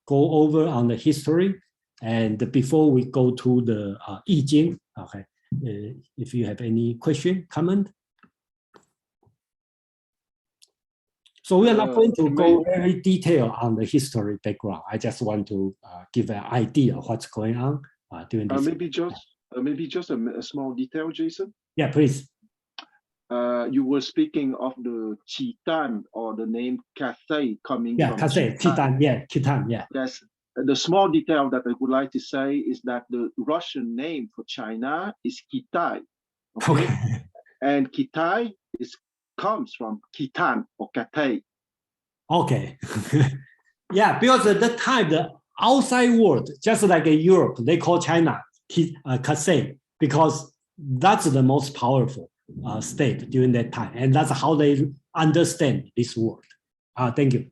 go over on the history. And before we go to the I-Ching, okay, if you have any question, comment. So we are not going to go very detailed on the history background. I just want to give an idea of what's going on during this. Maybe just a small detail, Jason. Yeah, please. You were speaking of the Khitan or the name Cathay coming from Khitan, Khitan, yeah. Yes. The small detail that I would like to say is that the Russian name for China is Kitai. Okay. And Kitai comes from Khitan or Cathay. Okay. Yeah, because at that time, the outside world, just like in Europe, they call China Cathay because that's the most powerful state during that time. And that's how they understand this world. Thank you.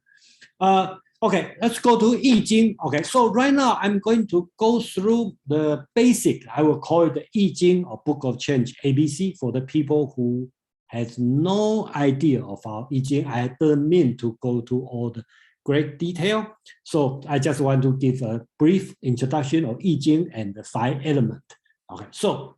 Okay, let's go to I-Ching. Okay, so right now I'm going to go through the basic, I will call it the I-Ching or Book of Change, ABC, for the people who has no idea of our I-Ching. I don't mean to go to all the great detail. So I just want to give a brief introduction of I-Ching and the 5 elements. Okay, so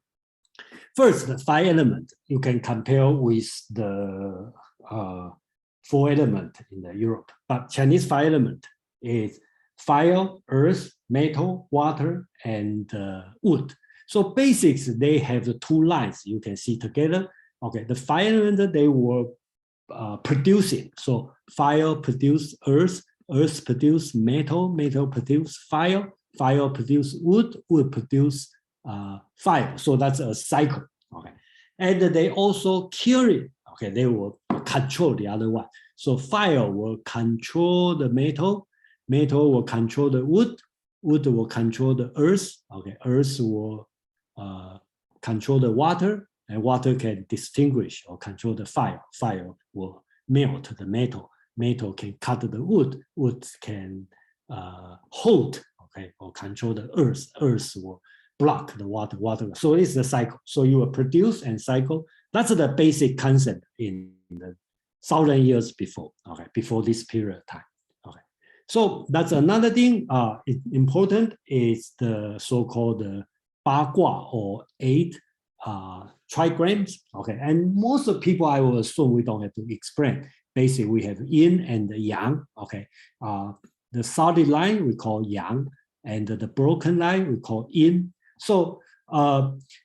First, the 5 element you can compare with the 4 element in the Europe, but Chinese 5 element is fire, earth, metal, water, and wood. So basics, they have the 2 lines you can see together. Okay, the 5 element they were producing. So fire produce earth, earth produce metal, metal produce fire, fire produce wood, wood produce fire. So that's a cycle. Okay, and they also carry. Okay, they will control the other one. So fire will control the metal, metal will control the wood, wood will control the earth. Okay, earth will control the water, and water can distinguish or control the fire. Fire will melt the metal. Metal can cut the wood. Wood can hold, okay, or control the earth. Earth will block the water. Water. So it's the cycle. So you will produce and cycle. That's the basic concept in the 1,000 years before. Okay, before this period of time. Okay. So that's another thing. Important is the so-called 八卦 or 8 trigrams. Okay, and most of people, I will assume, we don't have to explain. Basically, we have yin and yang. Okay, the solid line we call yang, and the broken line we call yin. So,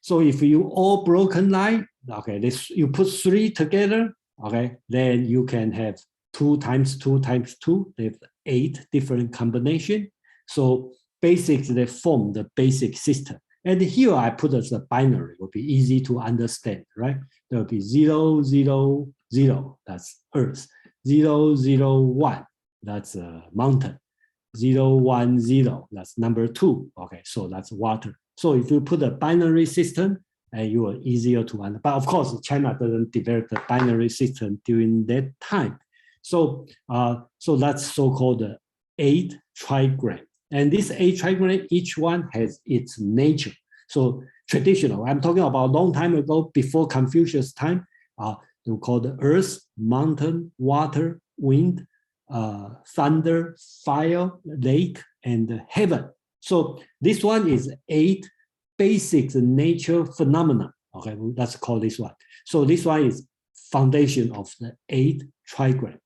so if you all broken line, okay, you put 3 together. Okay, then you can have 2 times 2 times 2. They have 8 different combination. So basics, they form the basic system. And here I put as a binary, it will be easy to understand, right? There will be 0, 0, 0, that's earth. 0, 0, 1, that's a mountain. 0, 1, 0, that's number 2. Okay, so that's water. So if you put a binary system, you are easier to understand. But of course, China doesn't develop the binary system during that time. So, so that's so-called 8 trigram. And this 8 trigram, each one has its nature. So traditional, I'm talking about a long time ago, before Confucius time, they call the earth, mountain, water, wind, thunder, fire, lake, and heaven. So this one is 8 basic nature phenomena. Okay, let's call this one. So this one is foundation of the 8 trigram.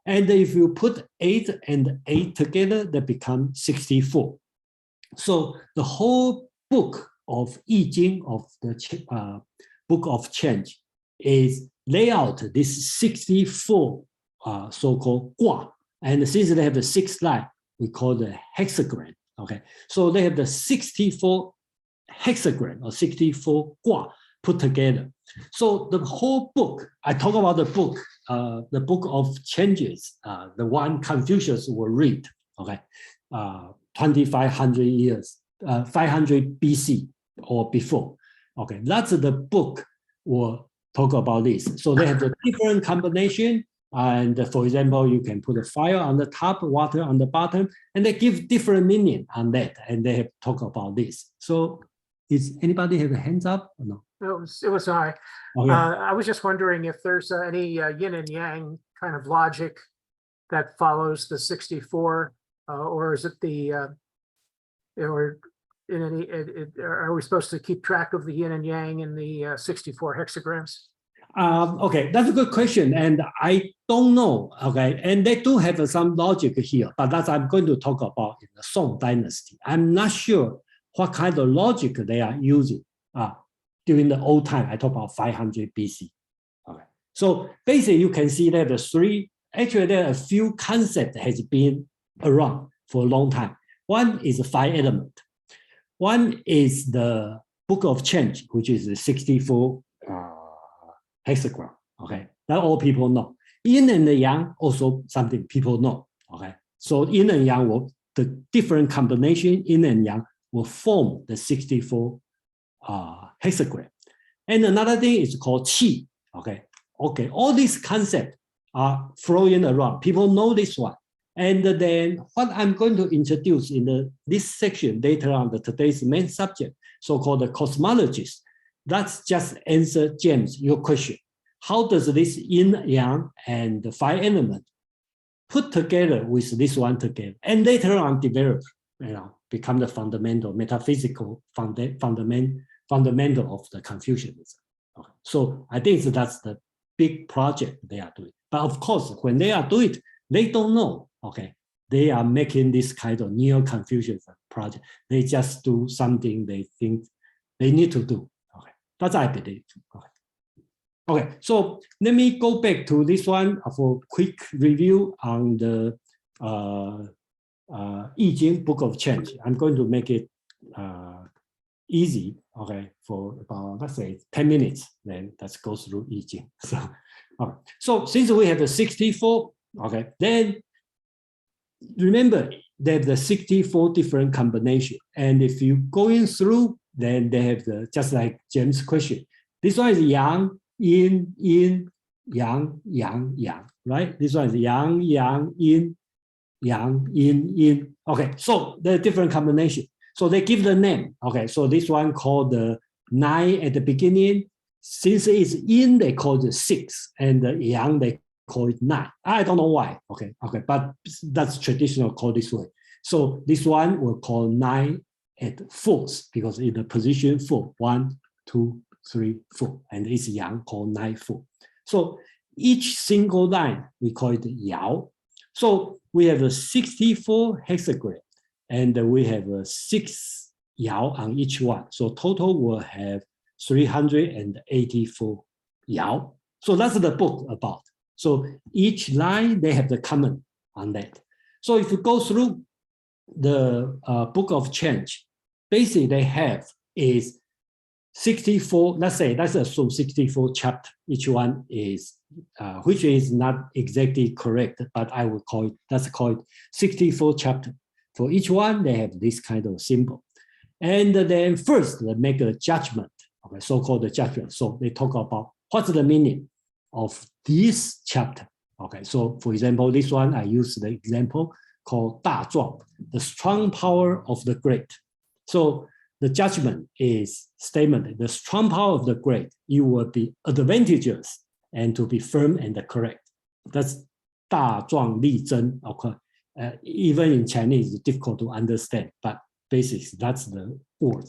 And if you put 8 and 8 together, they become 64. So the whole book of I-Ching, of the book of change, is lay out this 64 so-called gua. And since they have the 6 line, we call the hexagram. Okay, so they have the 64 hexagram or 64 gua put together. So the whole book, I talk about the book of changes, the one Confucius will read, okay, 2,500 years, 500 BC or before. Okay, that's the book will talk about this. So they have the different combination. And for example, you can put a fire on the top, water on the bottom, and they give different meaning on that. And they have talked about this. So is anybody have a hands up or no? It was I. Oh, yeah. I was just wondering if there's any yin and yang kind of logic that follows the 64, or is it the, or in any, are we supposed to keep track of the yin and yang in the 64 hexagrams? Okay, that's a good question, and I don't know. Okay, and they do have some logic here, but that's I'm going to talk about in the Song Dynasty. I'm not sure what kind of logic they are using during the old time. I talk about 500 BC. Okay, so basically you can see that the 3. Actually, there are a few concepts has been around for a long time. One is the 5 element. One is the book of change, which is the 64. Hexagram, okay, that all people know. Yin and the yang also something people know, okay. So yin and yang will, the different combination yin and yang will form the 64 hexagram. And another thing is called qi, okay. Okay, all these concepts are flowing around. People know this one. And then what I'm going to introduce in this section later on, today's main subject, so-called the cosmologist. That's just answer, James, your question. How does this yin, yang, and the 5 element put together with this one together? And later on develop, become the fundamental, metaphysical fundamental fundamental of the Confucianism. Okay. So I think that's the big project they are doing. But of course, when they are doing it, they don't know, okay, they are making this kind of Neo-Confucianism project. They just do something they think they need to do. Okay, that's I believe. Okay. Okay, so let me go back to this one for quick review on the I-Ching Book of Change. I'm going to make it easy, okay, for about, let's say, 10 minutes, then let's go through I-Ching. So, okay. So since we have the 64, okay, then remember there's the 64 different combination. And if you going through, then they have the, just like James' question. This one is yang, yin, yin, yang, yang, yang, right? This one is yang, yang, yin, yang, yin, yin. Okay, so the different combination. So they give the name. Okay, so this one called the 9 at the beginning. Since it's yin, they call it 6, and the yang, they call it 9. I don't know why. Okay, okay, but that's traditional called this way. So this one will call 9 at 4th because in the position 4, 1, 2, 3, 4, and it's yang called 9, 4. So each single line we call it yao. So we have a 64 hexagram, and we have a 6 yao on each one. So total will have 384 yao. So that's the book about. So each line, they have the comment on that. So if you go through the Book of Change, basically they have is 64, let's assume 64 chapter. Each one is, which is not exactly correct, but I would call it, let's call it 64 chapter. For each one, they have this kind of symbol. And then first, they make a judgment, okay, so-called the judgment. So they talk about what's the meaning of this chapter. Okay, so for example, this one, I use the example called 大壮, the strong power of the great. So the judgment is statement, the strong power of the great, you will be advantageous and to be firm and correct. That's 大壮力争. Okay. Even in Chinese, it's difficult to understand, but basically that's the word.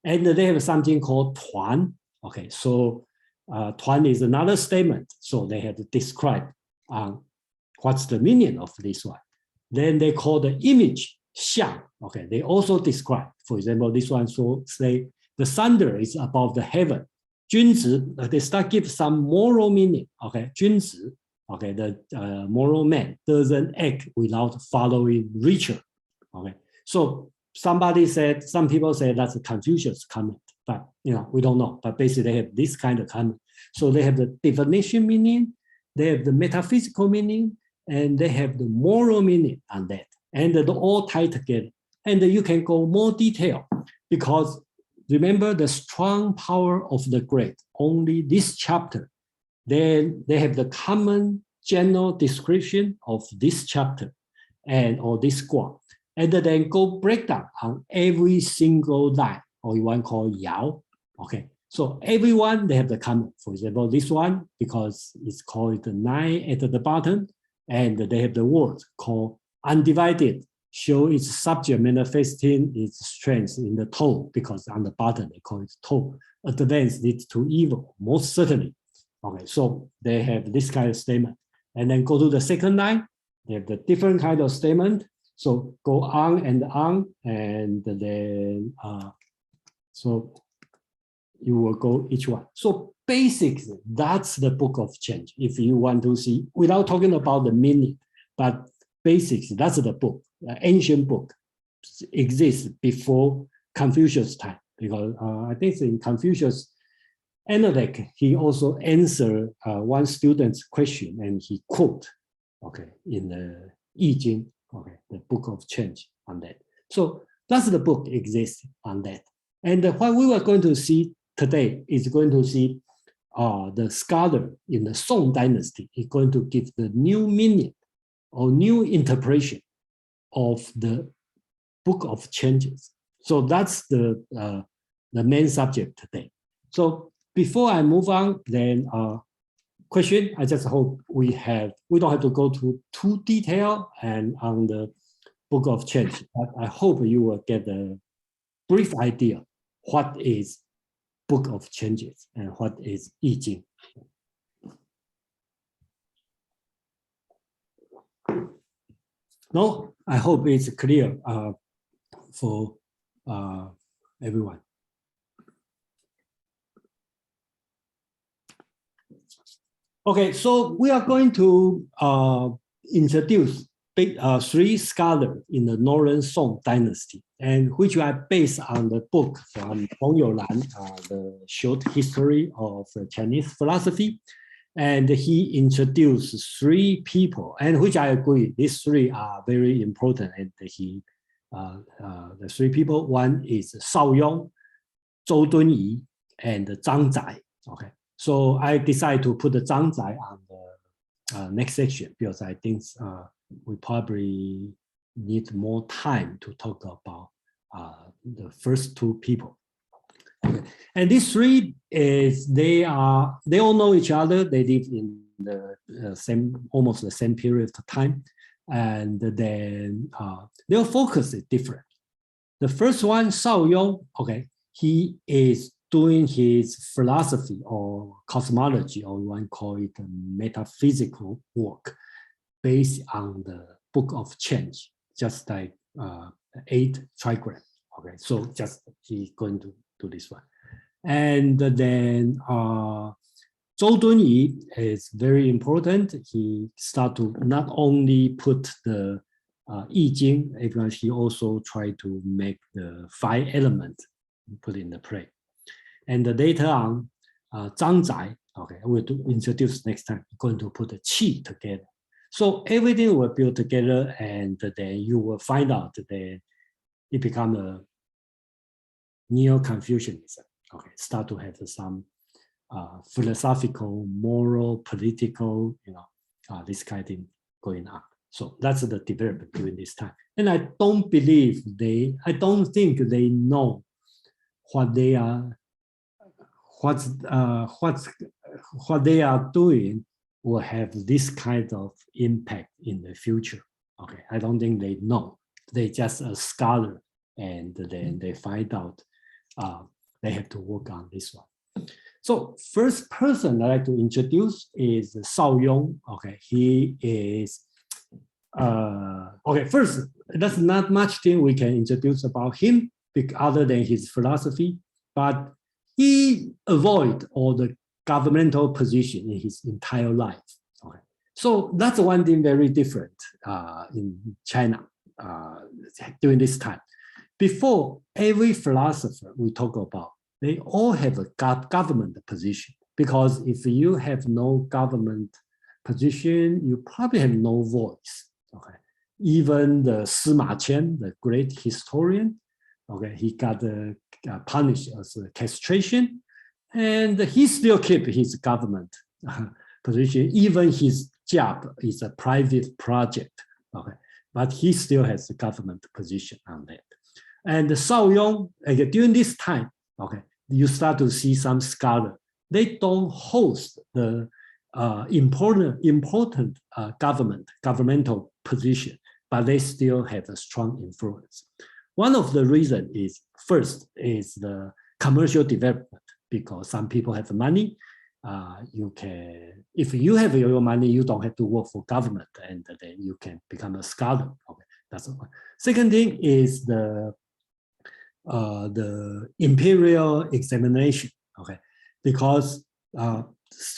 And they have something called 团. Okay, so 团 is another statement. So they have to describe what's the meaning of this one. Then they call the image 象. Okay, they also describe. For example, this one so say the thunder is above the heaven. 君子, they start give some moral meaning. Okay, 君子. Okay, the moral man doesn't act without following ritual. Okay, so somebody said, some people say that's a Confucius comment, but we don't know. But basically, they have this kind of comment. So they have the definition meaning, they have the metaphysical meaning, and they have the moral meaning on that, and they all tied together. And you can go more detail because remember the strong power of the great. Only this chapter. Then they have the common general description of this chapter or this squad. And then go break down on every single line, or you want to call yao. Okay, so everyone, they have the comment. For example, this one, because it's called the 9 at the bottom, and they have the word called undivided, show its subject manifesting its strength in the toe, because on the bottom they call it toe. Advance leads to evil, most certainly. Okay, so they have this kind of statement. And then go to the second line, they have the different kind of statement. So go on, and then, so you will go each one. So basics, that's the Book of Change. If you want to see, without talking about the meaning, but basics, that's the book, the ancient book, exists before Confucius' time. Because I think in Confucius' analect, he also answered one student's question, and he quote, okay, in the I-Ching, okay, the Book of Change on that. So that's the book exists on that. And what we were going to see today is going to see the scholar in the Song Dynasty is going to give the new meaning or new interpretation of the Book of Changes. So that's the main subject today. So before I move on, then question, I just hope we don't have to go to too detail and on the Book of Change, but I hope you will get a brief idea what is Book of Changes and what is I-Ching. No, I hope it's clear for everyone. Okay, so we are going to introduce three scholars in the Northern Song Dynasty, and which are based on the book from Feng Youlan, the short history of Chinese philosophy. And he introduced three people, and which I agree, these three are very important. And he, the three people, one is Shaoyong, Zhou Dunyi, and Zhang Zai. Okay, so I decided to put the Zhang Zai on the next section because I think we probably need more time to talk about the first two people. Okay. And these three they all know each other. They live in the almost the same period of time, and then their focus is different. The first one, Shaoyong, okay, he is doing his philosophy or cosmology, or one call it metaphysical work, based on the Book of Change, just like 8 trigrams. Okay, so just he's going to do this one. And then Zhou Dunyi is very important. He start to not only put the I-Ching, because he also tried to make the 5 elements put in the play. And later on, Zhang Zai, okay, we'll introduce next time, going to put the qi together. So everything will build together, and then you will find out that it becomes a Neo-Confucianism. Okay, start to have some philosophical, moral, political, this kind of thing going on. So that's the development during this time. And I don't think they know what they are, what they are doing will have this kind of impact in the future. Okay, I don't think they know. They just a scholar, and then they find out they have to work on this one. So first person I'd like to introduce is Shaoyong. Okay, he is okay. First, there's not much thing we can introduce about him other than his philosophy, but he avoid all the governmental position in his entire life. Okay, so that's one thing very different in China during this time. Before, every philosopher we talk about, they all have a government position, because if you have no government position, you probably have no voice. Okay, even the Sima Qian, the great historian, okay, he got punished as a castration, and he still keep his government position. Even his job is a private project, okay, but he still has a government position on that. And Shaoyong, during this time, okay, you start to see some scholars. They don't host the important governmental position, but they still have a strong influence. One of the reasons is, first, is the commercial development, because some people have money. You can, if you have your money, you don't have to work for government, and then you can become a scholar. Okay, that's one. Second thing is the imperial examination. Okay, because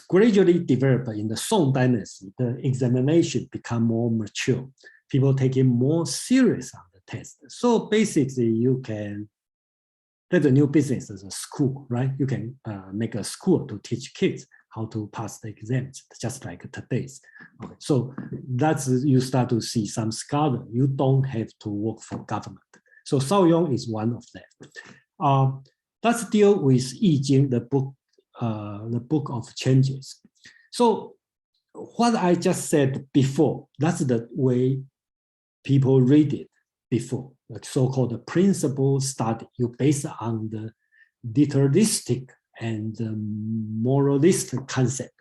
gradually developed in the Song Dynasty, the examination become more mature. People taking more serious on the test. So basically, you can. There's a new business as a school, right? You can make a school to teach kids how to pass the exams, just like today's. Okay, so that's, you start to see some scholar. You don't have to work for government. So Shaoyong is one of them. Let's deal with I-Ching, the book of changes. So what I just said before, that's the way people read it before. The so-called principle study, you base on the literalistic and moralistic concept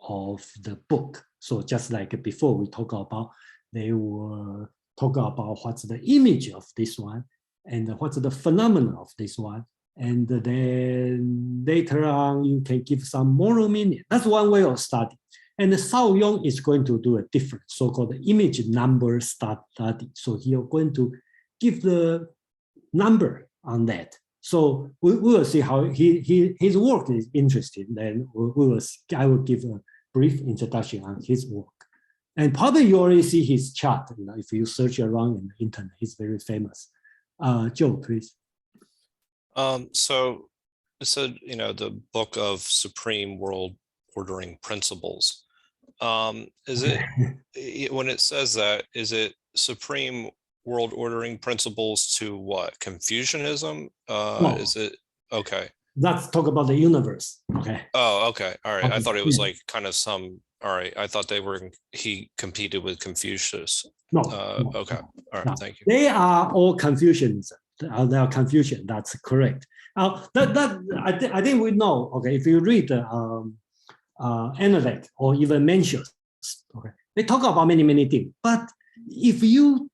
of the book. So just like before we talk about, they were talking about what's the image of this one, and what's the phenomenon of this one, and then later on you can give some moral meaning. That's one way of study. And the Shaoyong is going to do a different so-called image number study. So he is going to give the number on that. So we will see how his work is interesting. Then I will give a brief introduction on his work. And probably you already see his chart. You know, if you search around in the internet, he's very famous. Joe, please. So it said, you know, the book of supreme world ordering principles. Is it when it says that, is it supreme world ordering principles to what? Confucianism? No. Is it okay? Let's talk about the universe. Okay. Oh, okay. All right. Okay. I thought it was like kind of some. All right. I thought he competed with Confucius. No. Okay. All right. No. Thank you. They are all Confucians. They are Confucian. That's correct. I think we know. Okay. If you read the Analect or even Mencius, okay, they talk about many things. But if you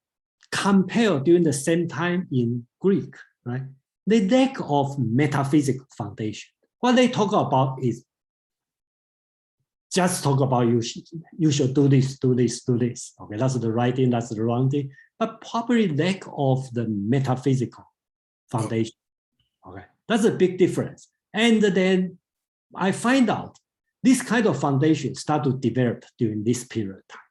compare during the same time in Greek, right, the lack of metaphysical foundation. What they talk about is just talk about you should do this. Okay, that's the right thing, that's the wrong thing, but probably lack of the metaphysical foundation. Okay, that's a big difference. And then I find out this kind of foundation start to develop during this period of time.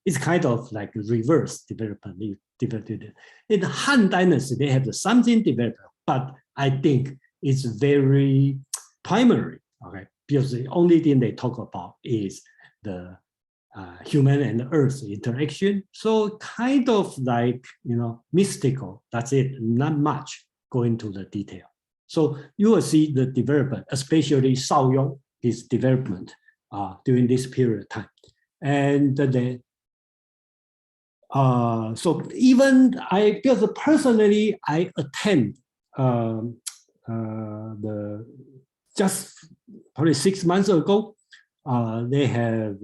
It's kind of like reverse development. In the Han Dynasty, they have something developed, but I think it's very primary. Okay, because the only thing they talk about is the human and earth interaction. So kind of like, you know, mystical. That's it. Not much going to the detail. So you will see the development, especially Shaoyong, his development during this period of time. And then, so even because personally, I attend just probably 6 months ago, they have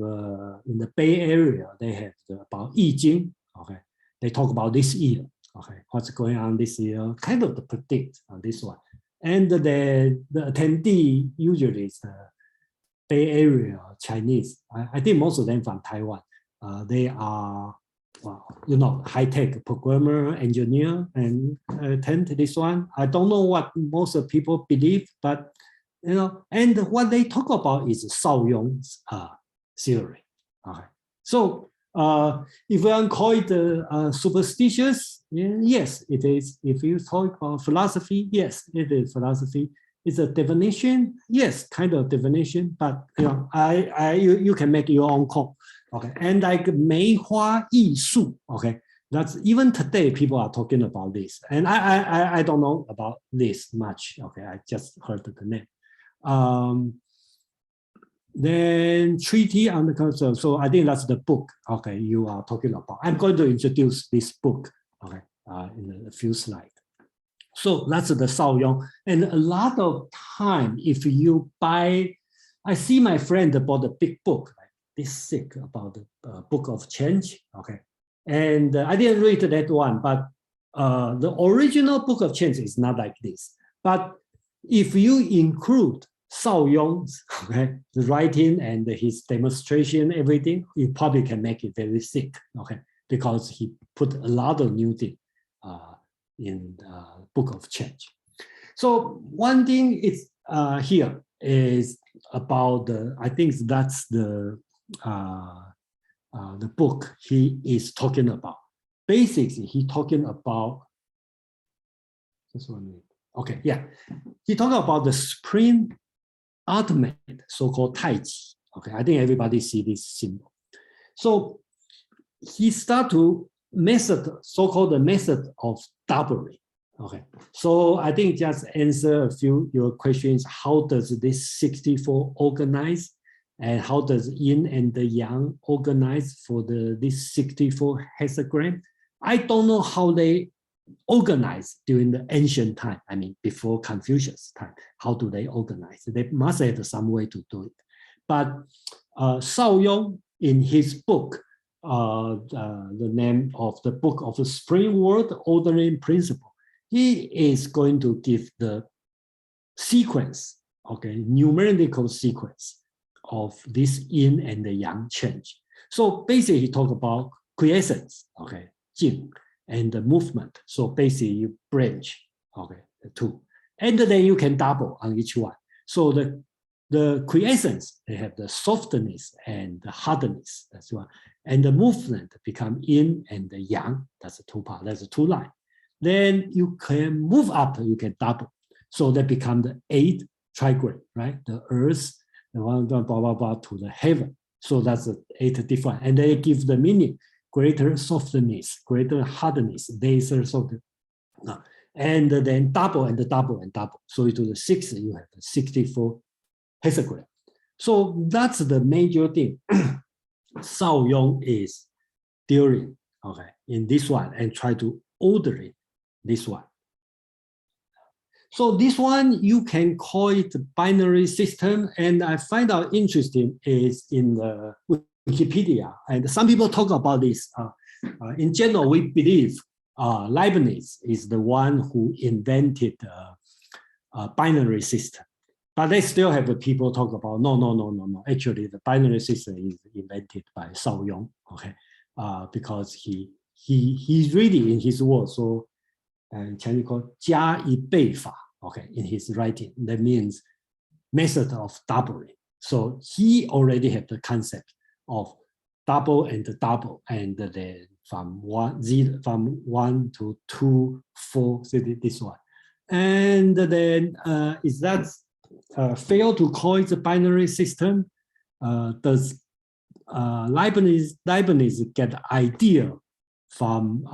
in the Bay Area, they have about I-Ching. Okay, they talk about this year. Okay, what's going on this year? Kind of to predict on this one. And the attendee usually is the Bay Area Chinese. I think most of them from Taiwan. They are, well, you know, high-tech programmer, engineer, and attend this one. I don't know what most of people believe, but you know, and what they talk about is Shaoyong's theory. Okay, so if we call it superstitious, yes, it is. If you talk about philosophy, yes, it is philosophy. It's a definition, yes, kind of definition, but you know, you can make your own call. Okay, and like 梅花艺术, okay, that's even today people are talking about this, and I don't know about this much. Okay, I just heard the name. Then treaty on the concept. So I think that's the book. Okay, you are talking about. I'm going to introduce this book. Okay, in a few slides. So that's the Shaoyong, and a lot of time if you buy, I see my friend bought a big book. This thick about the book of change. Okay, and I didn't read that one, but the original book of change is not like this. But if you include Shaoyong's, okay, the writing and his demonstration, everything, you probably can make it very thick. Okay, because he put a lot of new things in the book of change. So one thing is here is about the, I think that's the book he is talking about. Basically, he talking about, just 1 minute. Okay, yeah. He talking about the supreme ultimate, so-called Tai Chi. Okay, I think everybody see this symbol. So he start to method, so-called the method of doubling. Okay, so I think just answer a few your questions. How does this 64 organize? And how does yin and the yang organize for this 64 hexagram? I don't know how they organize during the ancient time. I mean, before Confucius time, how do they organize? They must have some way to do it. But Shaoyong, in his book, the name of the book of the Supreme World Ordering Principle, he is going to give the sequence, okay, numerical sequence of this yin and the yang change. So basically, he talk about quiescence, okay, jing, and the movement. So basically, you branch, okay, the two, and then you can double on each one. So the quiescence, they have the softness and the hardness, that's one, and the movement become yin and the yang. That's the two part. That's the two line. Then you can move up. You can double. So that become the 8 trigram, right? The earth, the one blah blah blah to the heaven. So that's the 8 different, and they give the meaning: greater softness, greater hardness, denser softness, and then double and double and double. So you do the 6, you have the 64 hexagram. So that's the major thing. Shaoyong is doing, okay, in this one, and try to order it, this one. So this one, you can call it binary system. And I find out interesting is in the Wikipedia. And some people talk about this. In general, we believe Leibniz is the one who invented binary system. But they still have the people talk about, no. Actually, the binary system is invented by Shaoyong, okay? Because he's really in his work, so Chinese called 加一倍法, okay, in his writing. That means method of doubling. So he already had the concept of double and double, and then from 1 to 2, 4, so this one. And then is that fail to call it a binary system? Does Leibniz get the idea from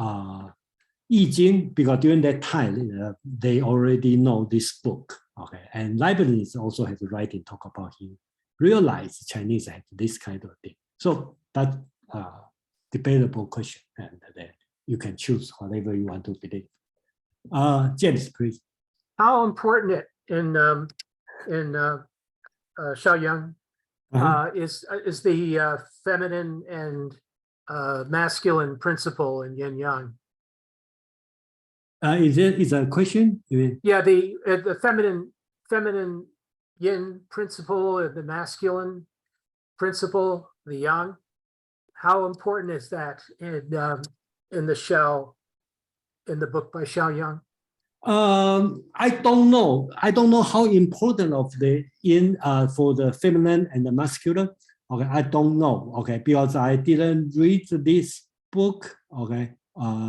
I-Ching? Because during that time, they already know this book. Okay, and Leibniz also has a writing talk about he realized Chinese had this kind of thing. So that's debatable question, and then you can choose whatever you want to believe. James, please. How important in Shaoyang is the feminine and masculine principle in yin yang? Is a question? You mean? Yeah, the feminine yin principle and the masculine principle, the yang. How important is that in the book by Shaoyang? I don't know. I don't know how important of the yin for the feminine and the masculine. Okay, I don't know. Okay, because I didn't read this book. Okay,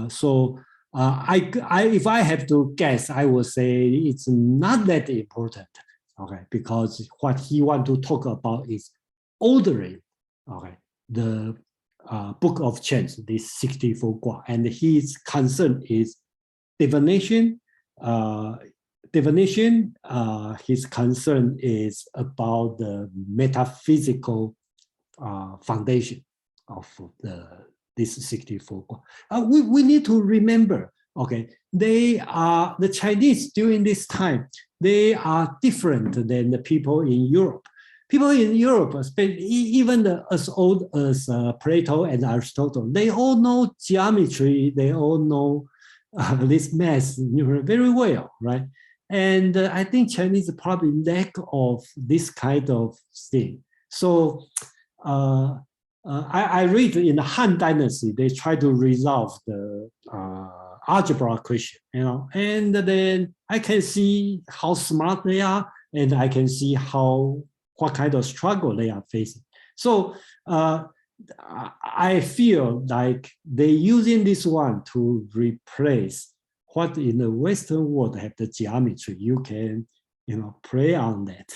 so if I have to guess, I would say it's not that important. Okay, because what he want to talk about is ordering. Okay, the book of change, this 64 Gua, and his concern is divination. His concern is about the metaphysical foundation of this 64. We need to remember, okay, they are the Chinese during this time. They are different than the people in Europe. People in Europe, even as old as Plato and Aristotle, they all know geometry. They all know this math very well, right? And I think Chinese probably lack of this kind of thing. So I read in the Han Dynasty, they try to resolve the algebra question, you know, and then I can see how smart they are, and I can see what kind of struggle they are facing. So I feel like they're using this one to replace what in the Western world have the geometry. You can, you know, play on that.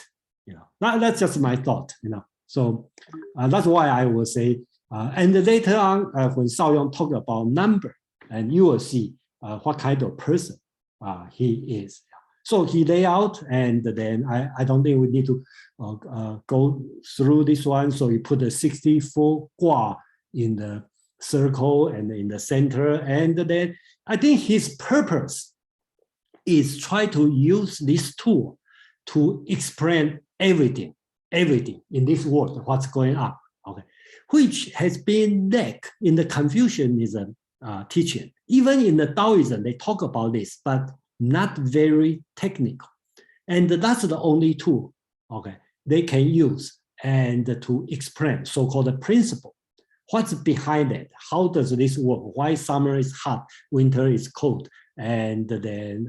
You know, that's just my thought. You know, so that's why I would say. And later on, when Shaoyong talked about number, and you will see what kind of person he is. So he lay out, and then I don't think we need to go through this one. So you put the 64 Gua in the circle and in the center. And then I think his purpose is try to use this tool to explain everything in this world, what's going on, okay, which has been lack in the Confucianism teaching. Even in the Taoism, they talk about this, but not very technical. And that's the only tool, okay, they can use and to explain so-called principle. What's behind it? How does this work? Why summer is hot, winter is cold, and then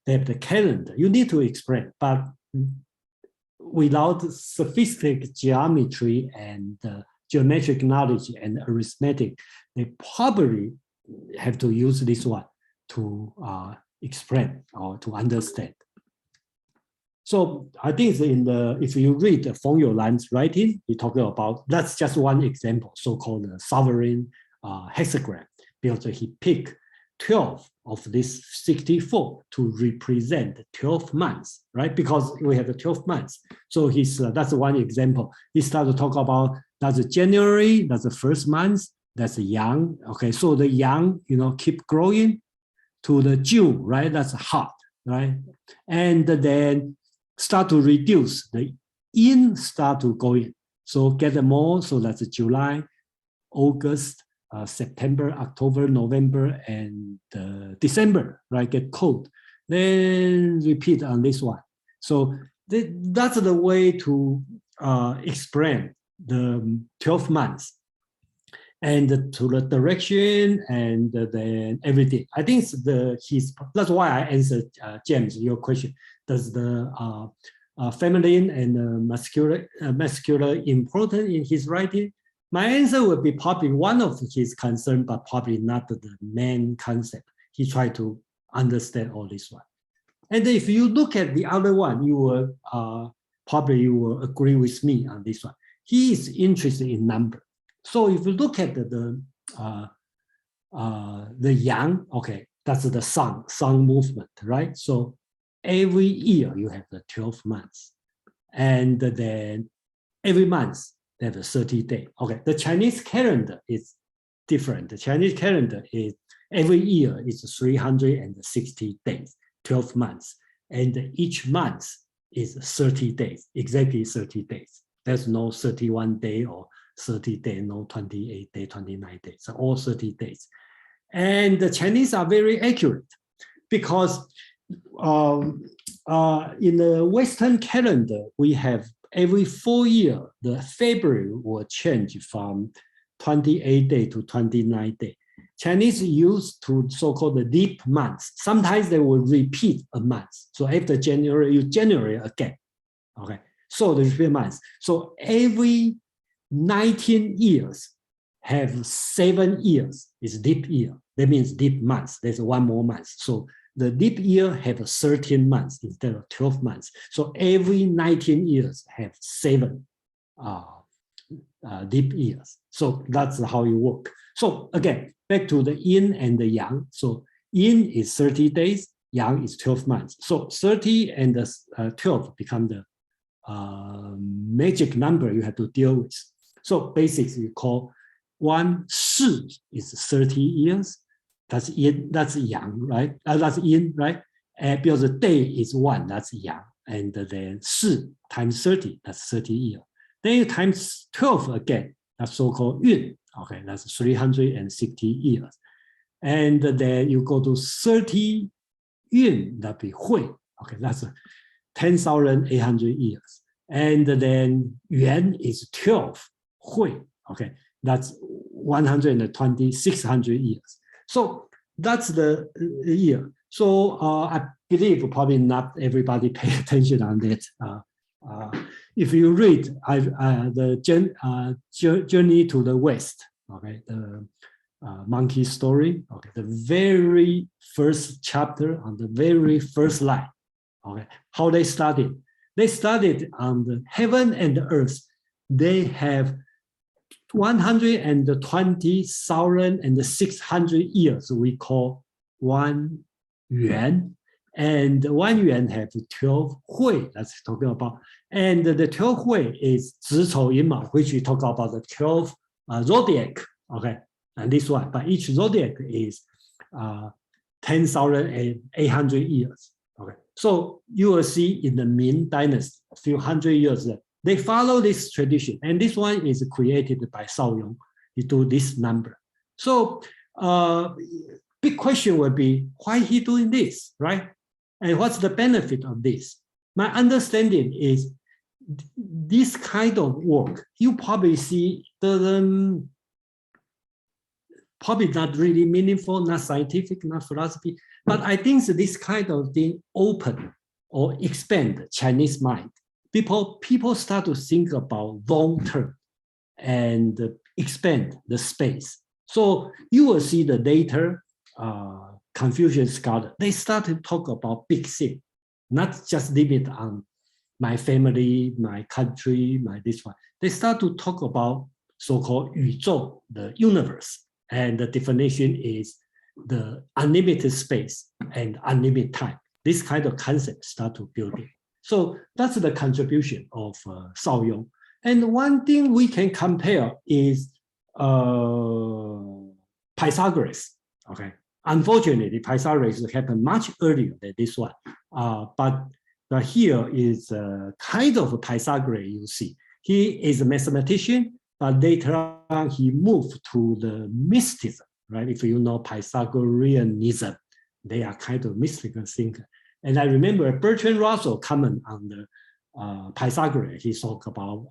they have the calendar. You need to explain, but without sophisticated geometry and geometric knowledge and arithmetic, they probably have to use this one to explain or to understand. So I think if you read Feng Youlan's writing, he talking about, that's just one example, so-called sovereign hexagram, because he picked 12 of this 64 to represent 12 months, right? Because we have the 12 months. So that's one example. He started to talk about, that's January, that's the first month, that's yang. Okay, so the yang, keep growing to the June, right? That's hot, right? And then start to reduce, the yin start to go in. So get more, so that's July, August, September, October, November, and December, right? Get cold. Then repeat on this one. So that's the way to explain the 12 months and to the direction and then everything. I think that's why I answered James, your question. Does the feminine and masculine important in his writing? My answer would be probably one of his concerns, but probably not the main concept. He tried to understand all this one. And if you look at the other one, you will probably agree with me on this one. He is interested in number. So if you look at the yang, okay, that's the sun movement, right? So every year you have the 12 months, and then every month they have a 30 day. Okay, the Chinese calendar is different. The Chinese calendar is every year is 360 days, 12 months, and each month is 30 days, exactly 30 days. There's no 31 day or 30 days, no 28 day, 29 days, so all 30 days. And the Chinese are very accurate because in the Western calendar, we have every 4 years, the February will change from 28 day to 29 day. Chinese used to so-called the leap months. Sometimes they will repeat a month. So after January, you January again. Okay, so the repeat months. So every 19 years have 7 years is leap year. That means leap months. There's one more month. So the leap year have 13 months instead of 12 months. So every 19 years have 7 leap years. So that's how it works. So again, back to the yin and the yang. So yin is 30 days, yang is 12 months. So 30 and 12 become the magic number you have to deal with. So basically, we call 1 shi is 30 years. That's yin, that's yang, right? That's yin, right? And because the day is 1, that's yang. And then shi times 30, that's 30 years. Then you times 12 again, that's so-called yun. Okay, that's 360 years. And then you go to 30 yun, that'd be hui. Okay, that's 10,800 years. And then yuan is 12. Hui, okay, that's 600 years. So that's the year. So I believe probably not everybody pay attention on that. If you read the Journey to the West, okay, the monkey story, okay, the very first chapter on the very first line, okay, how they started. They started on the heaven and the earth. They have 120,600 years we call 1 yuan, and 1 yuan have 12 hui, that's talking about, and the 12 hui is 子丑寅卯, which we talk about the 12 zodiac, okay, and this one, but each zodiac is 10,800 years, okay. So you will see in the Ming Dynasty, a few hundred years later, they follow this tradition, and this one is created by Shaoyong. He do this number. So big question would be, why he doing this, right? And what's the benefit of this? my understanding is this kind of work, you probably see doesn't, probably not really meaningful, not scientific, not philosophy, but I think this kind of thing open or expand Chinese mind. People start to think about long term and expand the space. So you will see the later Confucian scholar, they start to talk about big thing, not just limit on my family, my country, my this one. They start to talk about so-called 宇宙, the universe. And the definition is the unlimited space and unlimited time. This kind of concept start to build it. So that's the contribution of Shaoyong. And one thing we can compare is Pythagoras. Okay, unfortunately, Pythagoras happened much earlier than this one. But here is kind of Pythagoras. You see, he is a mathematician, but later on he moved to the mysticism. Right? If you know Pythagoreanism, they are kind of mystical thinker. And I remember Bertrand Russell comment on the Pythagoras. He talked about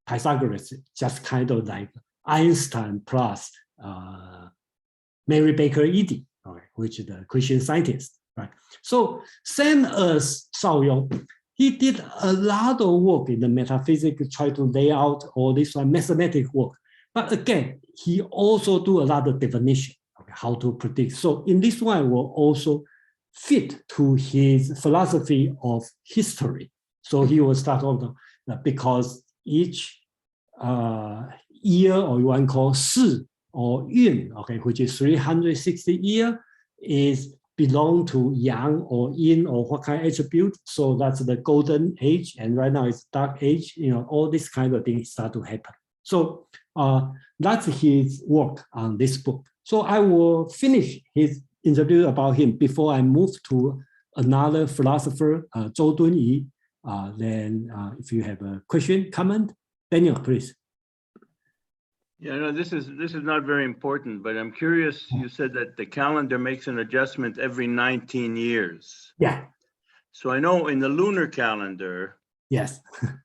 Pythagoras just kind of like Einstein plus Mary Baker Eddy, okay, which is the Christian scientist, right? So same as Shaoyong, he did a lot of work in the metaphysics, try to lay out all this mathematical work. But again, he also do a lot of definition, okay, how to predict. So in this one will also fit to his philosophy of history. So he will start off because each year, or you want to call 世 or yun, okay, which is 360 years, is belong to yang or yin or what kind of attribute. So that's the golden age, and right now it's dark age. You know, all these kind of things start to happen. So that's his work on this book. So I will finish his interview about him before I move to another philosopher, Zhou Dunyi. Then if you have a question, comment, Daniel, please. Yeah, no, this is not very important, but I'm curious. You said that the calendar makes an adjustment every 19 years. Yeah. So I know in the lunar calendar, yes,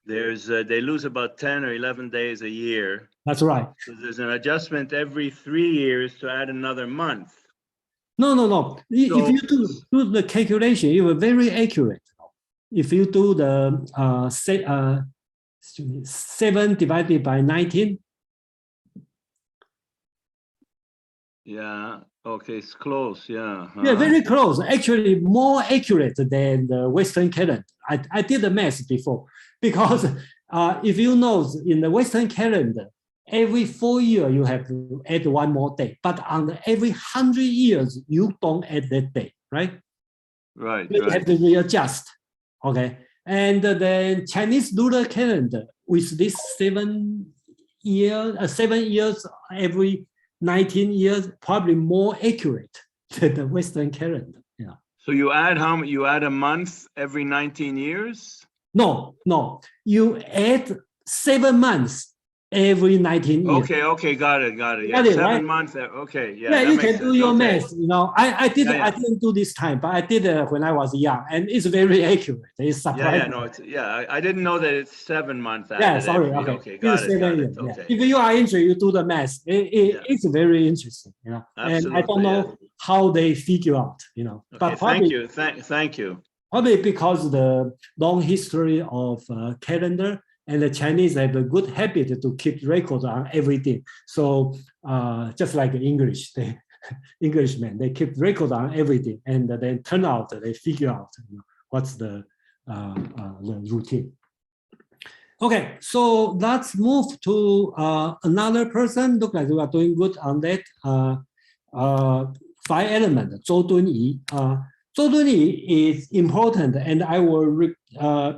there's they lose about 10 or 11 days a year. That's right. So there's an adjustment every 3 years to add another month. No. So, if you do the calculation, you are very accurate. If you do the 7 divided by 19. Yeah. Okay. It's close. Yeah. Yeah, very close. Actually, more accurate than the Western calendar. I did the math before, because if you know, in the Western calendar, every 4 years you have to add one more day, but on every 100 years you don't add that day, right? Right. You have to readjust. Okay, and then Chinese lunar calendar with this 7 years every 19 years, probably more accurate than the Western calendar. Yeah. So you add how many? You add a month every 19 years? No. You add 7 months every 19 years. Okay, got it. Yeah, Got it, 7 right? months. Okay, yeah. Yeah, that you makes can do sense. your Okay. math. You know, I didn't do this time, but I did when I was young, and it's very accurate. It's surprising. I didn't know that it's 7 months. Yeah, sorry. Okay, got it. Yeah. Okay. If you are interested, you do the math. It's very interesting, you know. Absolutely, and I don't know how they figure out, you know. Okay, but probably, thank you. Probably because the long history of calendar, and the Chinese have a good habit to keep records on everything. So just like English, Englishmen, they keep records on everything, and then turn out they figure out, you know, what's the routine. Okay, so let's move to another person. Look like we are doing good on that. 5 elements, Zhou Dunyi. Zhou Dunyi is important, and I will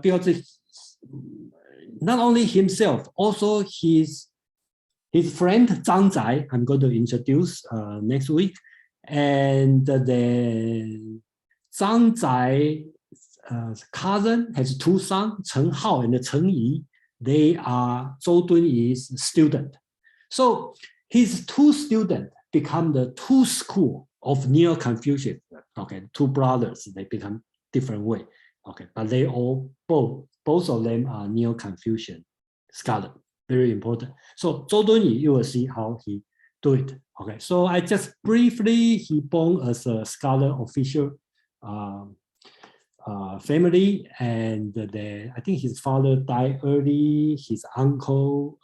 because not only himself, also his friend Zhang Zai, I'm going to introduce next week. And then Zhang Zai's cousin has 2 sons, Chen Hao and Chen Yi. They are Zhou Dunyi's student. So his 2 students become the 2 schools of Neo-Confucianism. Okay, 2 brothers, they become different way. Okay, but they all both of them are Neo-Confucian scholar, very important. So Zhou Dunyi, you will see how he do it. Okay, so I just briefly, he born as a scholar official family, and then I think his father died early. His uncle,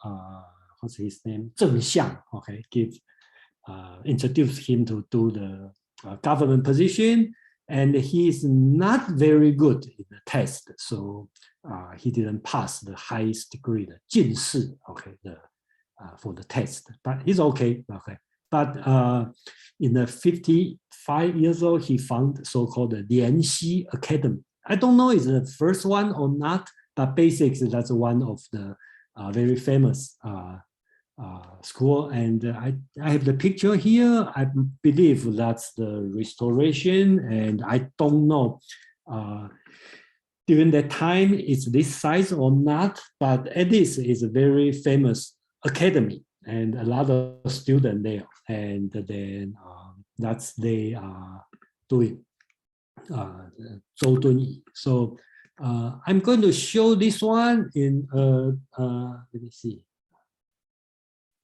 what's his name, Zheng Xiang, okay, introduced him to do the government position, and he is not very good in the test, so he didn't pass the highest degree, the 进士, okay, for the test, but he's okay, okay. But in the 55 years old, he found so-called the Lianxi Academy. I don't know if it's the first one or not, but basically that's one of the very famous school. And I have the picture here. I believe that's the restoration, and I don't know during that time it's this size or not, but at least it's a very famous academy and a lot of students there. And then that's they are doing Zhou Dunyi. So I'm going to show this one in let me see.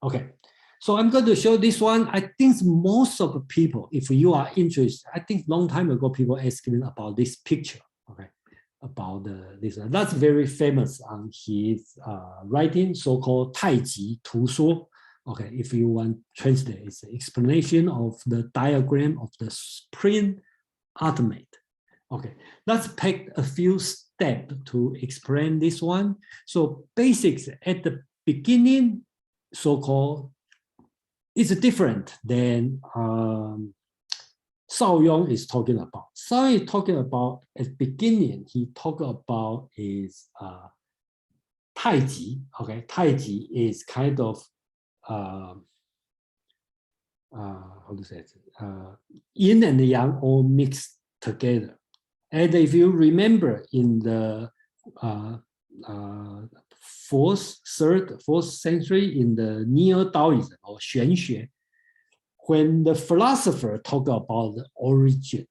Okay, so I'm going to show this one. I think most of the people, if you are interested, I think long time ago people asking about this picture. Okay, about this. That's very famous on his writing, so-called 太极图说. Okay, if you want to translate, it's an explanation of the diagram of the spring ultimate. Okay, let's take a few steps to explain this one. So basics at the beginning, so-called, is different than Shaoyong is talking about. Shaoyong is talking about at the beginning, he talked about is Taiji. Okay, Taiji is kind of how to say it? Yin and yang all mixed together. And if you remember in the 4th century in the Neo-Taoism or 玄学, when the philosopher talk about the origin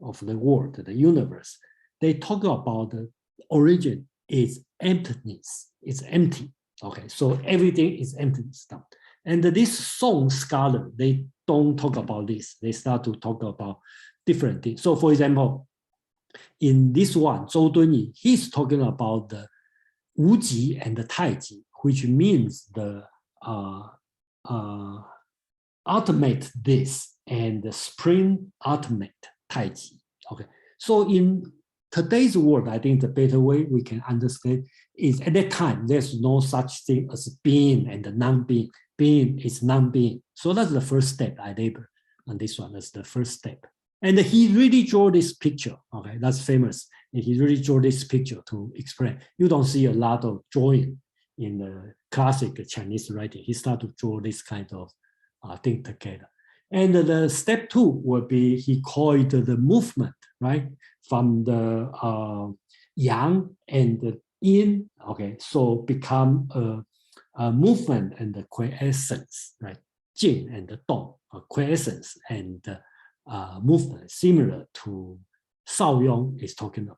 of the world, the universe, they talk about the origin is emptiness, it's empty. Okay, so everything is emptiness now. And this Song scholar, they don't talk about this. They start to talk about different things. So for example, in this one, Zhou Dunyi, he's talking about the Wuji and the Taiji, which means the ultimate this and the spring ultimate Taiji. Okay, so in today's world, I think the better way we can understand is at that time, there's no such thing as being and the non-being. Being is non-being. So that's the first step I labor on this one. That's the first step. And he really drew this picture. Okay, that's famous. And he really drew this picture to explain. You don't see a lot of drawing in the classic Chinese writing. He started to draw this kind of thing together. And the step 2 would be, he called it the movement, right? From the yang and the yin, okay, so become a movement and the quiescence, right? Jing and the dong, quiescence and movement, similar to Shaoyong is talking about.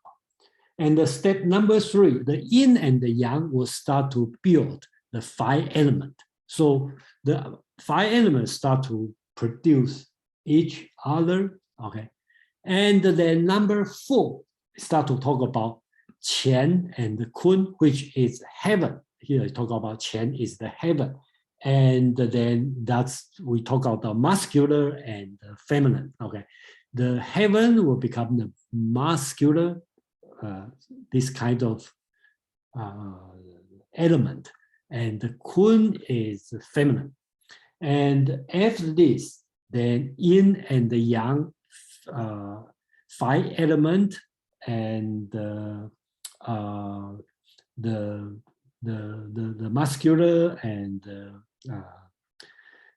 And the step number 3, the yin and the yang will start to build the 5 elements. So the 5 elements start to produce each other, okay? And then number 4, start to talk about Qian and Kun, which is heaven. Here I talk about Qian is the heaven. And then we talk about the muscular and the feminine, okay? The heaven will become the muscular, this kind of element. And the Kun is feminine. And after this, then yin and the yang, 5 element, and the muscular and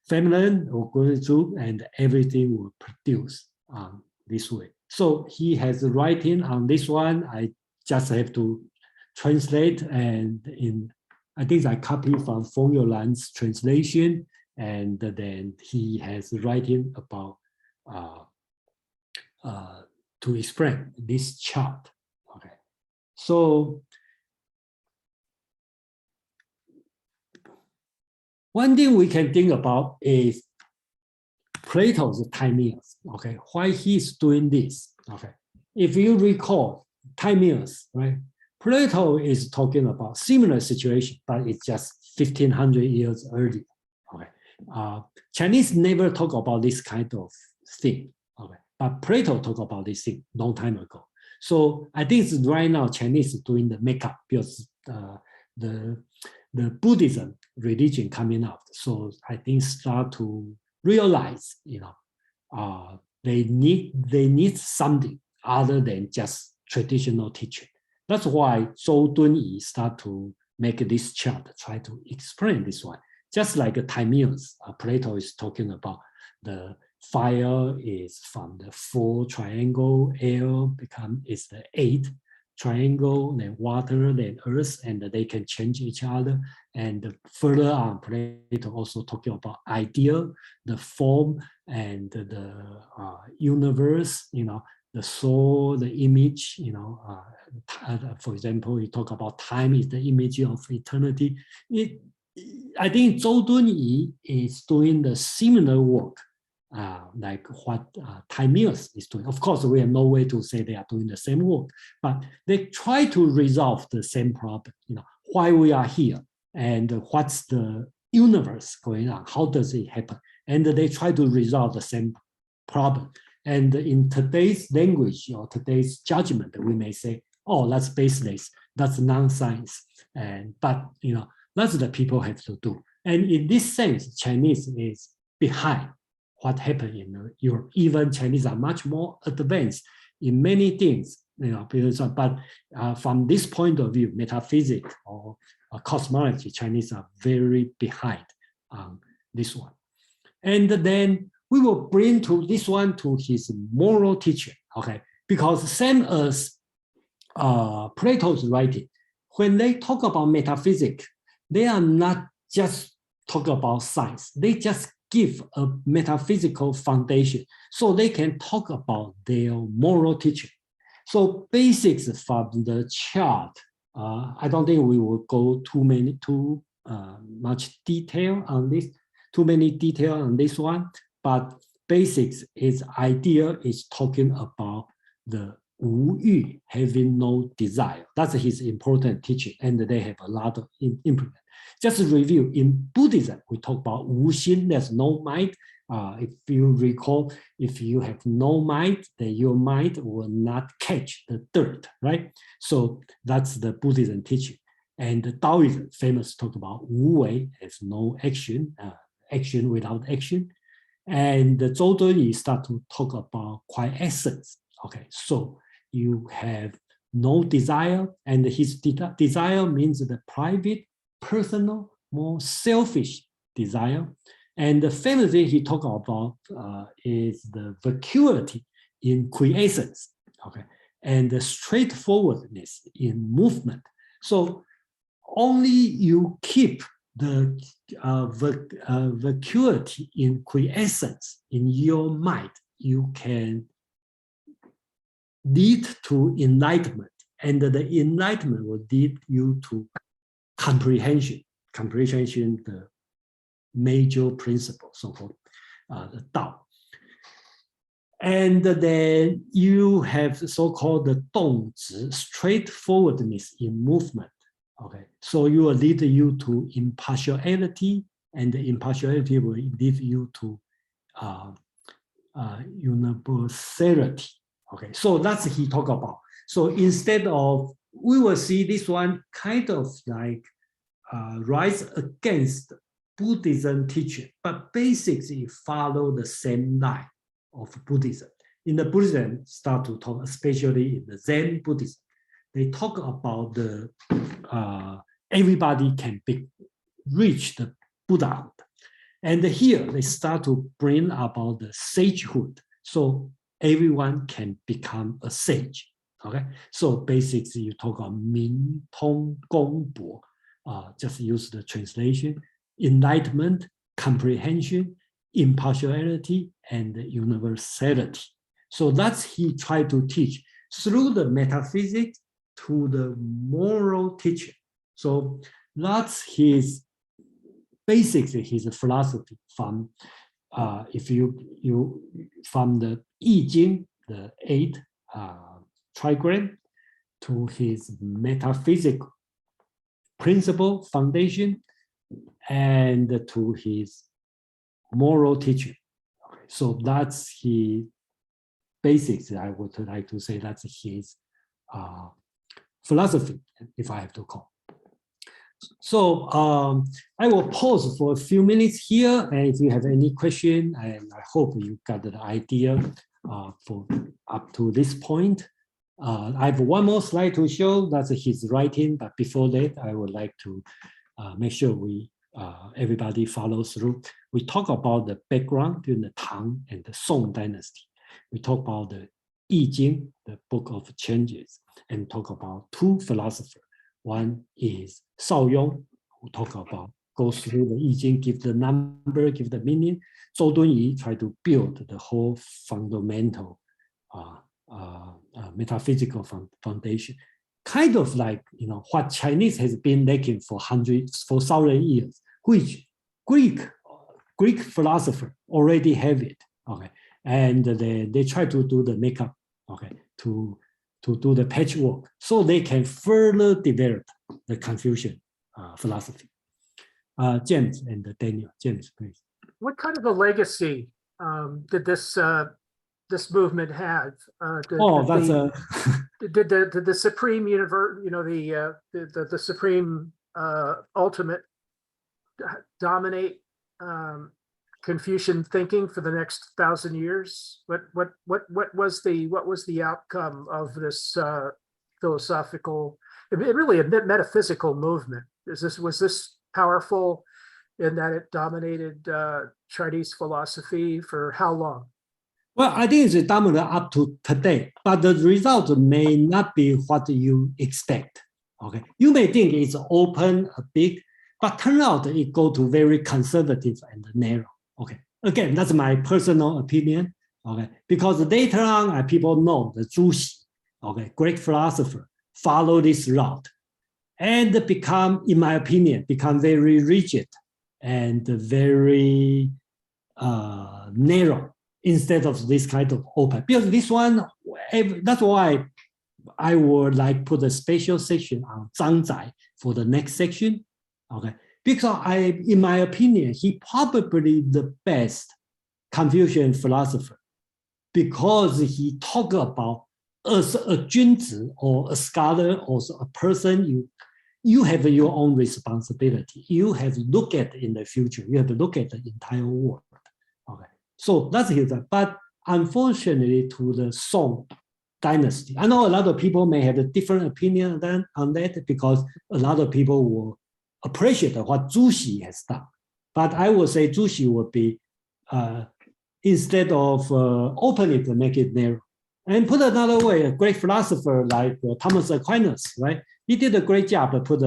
feminine will go through, and everything will produce this way. So he has writing on this one. I just have to translate, and I think I copy from Feng Youlan's translation, and then he has writing about to explain this chart. Okay, so one thing we can think about is Plato's Timaeus. Okay, why he's doing this. Okay, if you recall Timaeus, right? Plato is talking about similar situation, but it's just 1500 years earlier. Okay, Chinese never talk about this kind of thing. Okay, but Plato talked about this thing long time ago. So I think it's right now Chinese is doing the makeup because the Buddhism religion coming out. So I think start to realize, they need something other than just traditional teaching. That's why Zhou Dunyi start to make this chart, try to explain this one. Just like a Timaeus, Plato is talking about the fire is from the 4 triangle, air is the 8 triangle, then water, then earth, and they can change each other. And further on, Plato also talking about idea, the form, and the universe, the soul, the image, for example, you talk about time is the image of eternity. I think Zhou Dunyi is doing the similar work, like what Timaeus is doing. Of course, we have no way to say they are doing the same work, but they try to resolve the same problem, why we are here and what's the universe going on, how does it happen? And they try to resolve the same problem. And in today's language or today's judgment, we may say, oh, that's baseless, that's non-science. But that's the people have to do. And in this sense, Chinese is behind what happened in Europe. Even Chinese are much more advanced in many things, but from this point of view, metaphysics or cosmology, Chinese are very behind on this one. And then we will bring to this one to his moral teaching, okay? Because same as Plato's writing, when they talk about metaphysics, they are not just talk about science. They just give a metaphysical foundation so they can talk about their moral teaching. So basics from the chart, I don't think we will go too much detail on this, one, but basics is idea is talking about the Wu Yu, having no desire. That's his important teaching, and they have a lot of implement. Just to review, in Buddhism, we talk about Wu Xin, there's no mind. If you recall, if you have no mind, then your mind will not catch the dirt, right? So that's the Buddhism teaching. And the Taoism famous talk about Wu Wei as no action, action without action. And the Zhou Dunyi start to talk about quiescence. Okay, so you have no desire, and his desire means the private, personal, more selfish desire. And the famous thing he talked about is the vacuity in quiescence, okay, and the straightforwardness in movement. So only you keep the vacuity in quiescence in your mind, you can lead to enlightenment, and the enlightenment will lead you to comprehension, the major principle, so-called the Tao. And then you have so-called the Dongzhi, straightforwardness in movement. Okay, so you will lead you to impartiality, and the impartiality will lead you to universality. Okay, so that's he talk about. So instead of, we will see this one kind of like rise against Buddhism teaching, but basically follow the same line of Buddhism. In the Buddhism, start to talk, especially in the Zen Buddhism, they talk about the everybody can reach the Buddhahood. And here they start to bring about the sagehood. So everyone can become a sage. Okay, so basically you talk about Min Tong Gong Bo, just use the translation, enlightenment, comprehension, impartiality, and universality. So that's he tried to teach through the metaphysics to the moral teaching. So that's his basically his philosophy from if you from the I-Ching, the 8 trigram, to his metaphysical principle foundation, and to his moral teaching. Okay, so that's his basics. I would like to say that's his philosophy, if I have to call. So I will pause for a few minutes here, and if you have any question, and I hope you got the idea for up to this point. I have one more slide to show. That's his writing, but before that, I would like to make sure we everybody follows through. We talk about the background during the Tang and the Song Dynasty. We talk about the I-Ching, the Book of Changes, and talk about 2 philosophers. One is Shaoyong, who talk about, goes through the I-Ching, give the number, give the meaning. Zhou Dunyi try to build the whole fundamental metaphysical foundation. Kind of like, you know, what Chinese has been lacking for 1,000 years, which Greek philosopher already have it, okay? And they try to do the makeup, okay, to do the patchwork, so they can further develop the Confucian philosophy. James and Daniel. James, please. What kind of a legacy did this movement have? Did the supreme universe, you know, the supreme ultimate dominate Confucian thinking for the next 1,000 years? What was the outcome of this philosophical, really a metaphysical movement? Was this powerful in that it dominated Chinese philosophy for how long? Well, I think it's dominant up to today, but the result may not be what you expect. Okay, you may think it's open, big, but turn out it go to very conservative and narrow. Okay, again, that's my personal opinion. Okay, because later on, people know the Zhu Xi, okay, great philosopher, follow this route, and become, in my opinion, become very rigid and very narrow instead of this kind of open. Because this one, that's why I would like put a special section on Zhang Zai for the next section. Okay, because in my opinion, he probably the best Confucian philosopher, because he talk about as a junzi or a scholar or a person, you have your own responsibility. You have to look at in the future. You have to look at the entire world. Okay, so that's his. But unfortunately, to the Song Dynasty, I know a lot of people may have a different opinion on that, because a lot of people will appreciate what Zhu Xi has done. But I would say Zhu Xi would be, instead of open it, make it narrow. And put another way, a great philosopher like Thomas Aquinas, right? He did a great job to put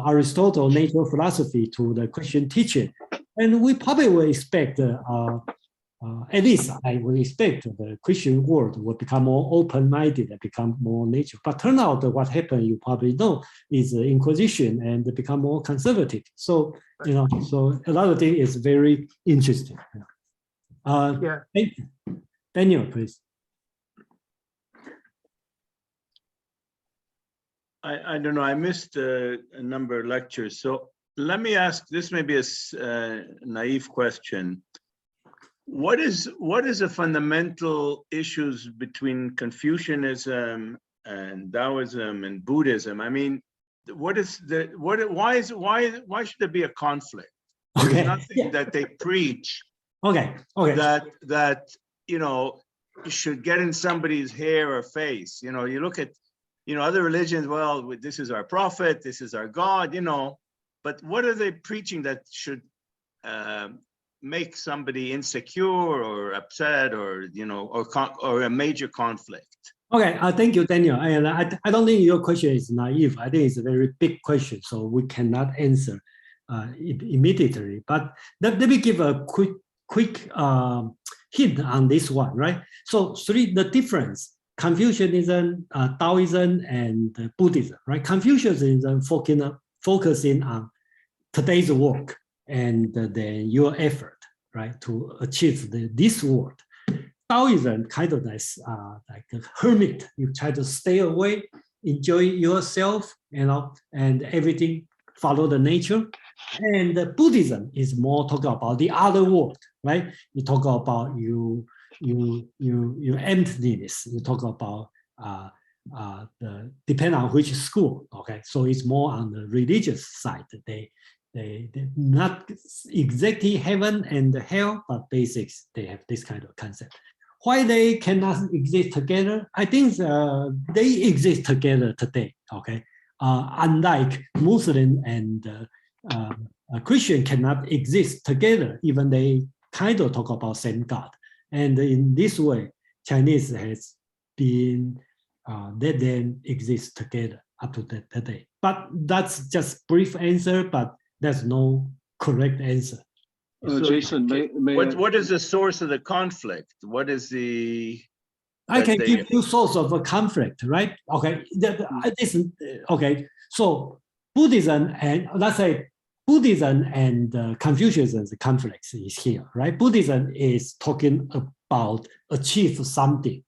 Aristotle natural philosophy to the Christian teaching. And we probably will expect, at least I would expect the Christian world will become more open-minded and become more natural. But turn out what happened, you probably know, is the Inquisition and become more conservative. So, you know, so a lot of things is very interesting. Yeah. Daniel, please. I don't know, I missed a number of lectures. So let me ask, this may be a naive question. What is the fundamental issues between Confucianism and Taoism and Buddhism? I mean, why should there be a conflict? Okay. There's nothing that they preach that you know, should get in somebody's hair or face. You know, you look at, you know, other religions, well, this is our prophet, this is our God, you know, but what are they preaching that should make somebody insecure or upset, or, you know, or a major conflict? Okay, thank you, Daniel. And I don't think your question is naive. I think it's a very big question, so we cannot answer immediately. But let me give a quick hint on this one, right? So the difference, Confucianism, Taoism, and Buddhism, right? Confucianism focusing on today's work and then your effort, right, to achieve this world. Taoism kind of like a hermit. You try to stay away, enjoy yourself, and everything follow the nature. And Buddhism is more talking about the other world, right? You talk about you emptiness. You talk about depend on which school. Okay, so it's more on the religious side. They not exactly heaven and hell, but basics. They have this kind of concept. Why they cannot exist together? I think they exist together today. Okay, unlike Muslim and Christian cannot exist together, even they kind of talk about same God. And in this way, Chinese has been let them exist together up to today. But that's just brief answer, but there's no correct answer. So, Jason, what is the source of the conflict? What is the? I can give you source of a conflict, right? Okay, okay. So Buddhism and let's say Buddhism and Confucianism's conflict is here, right? Buddhism is talking about achieve something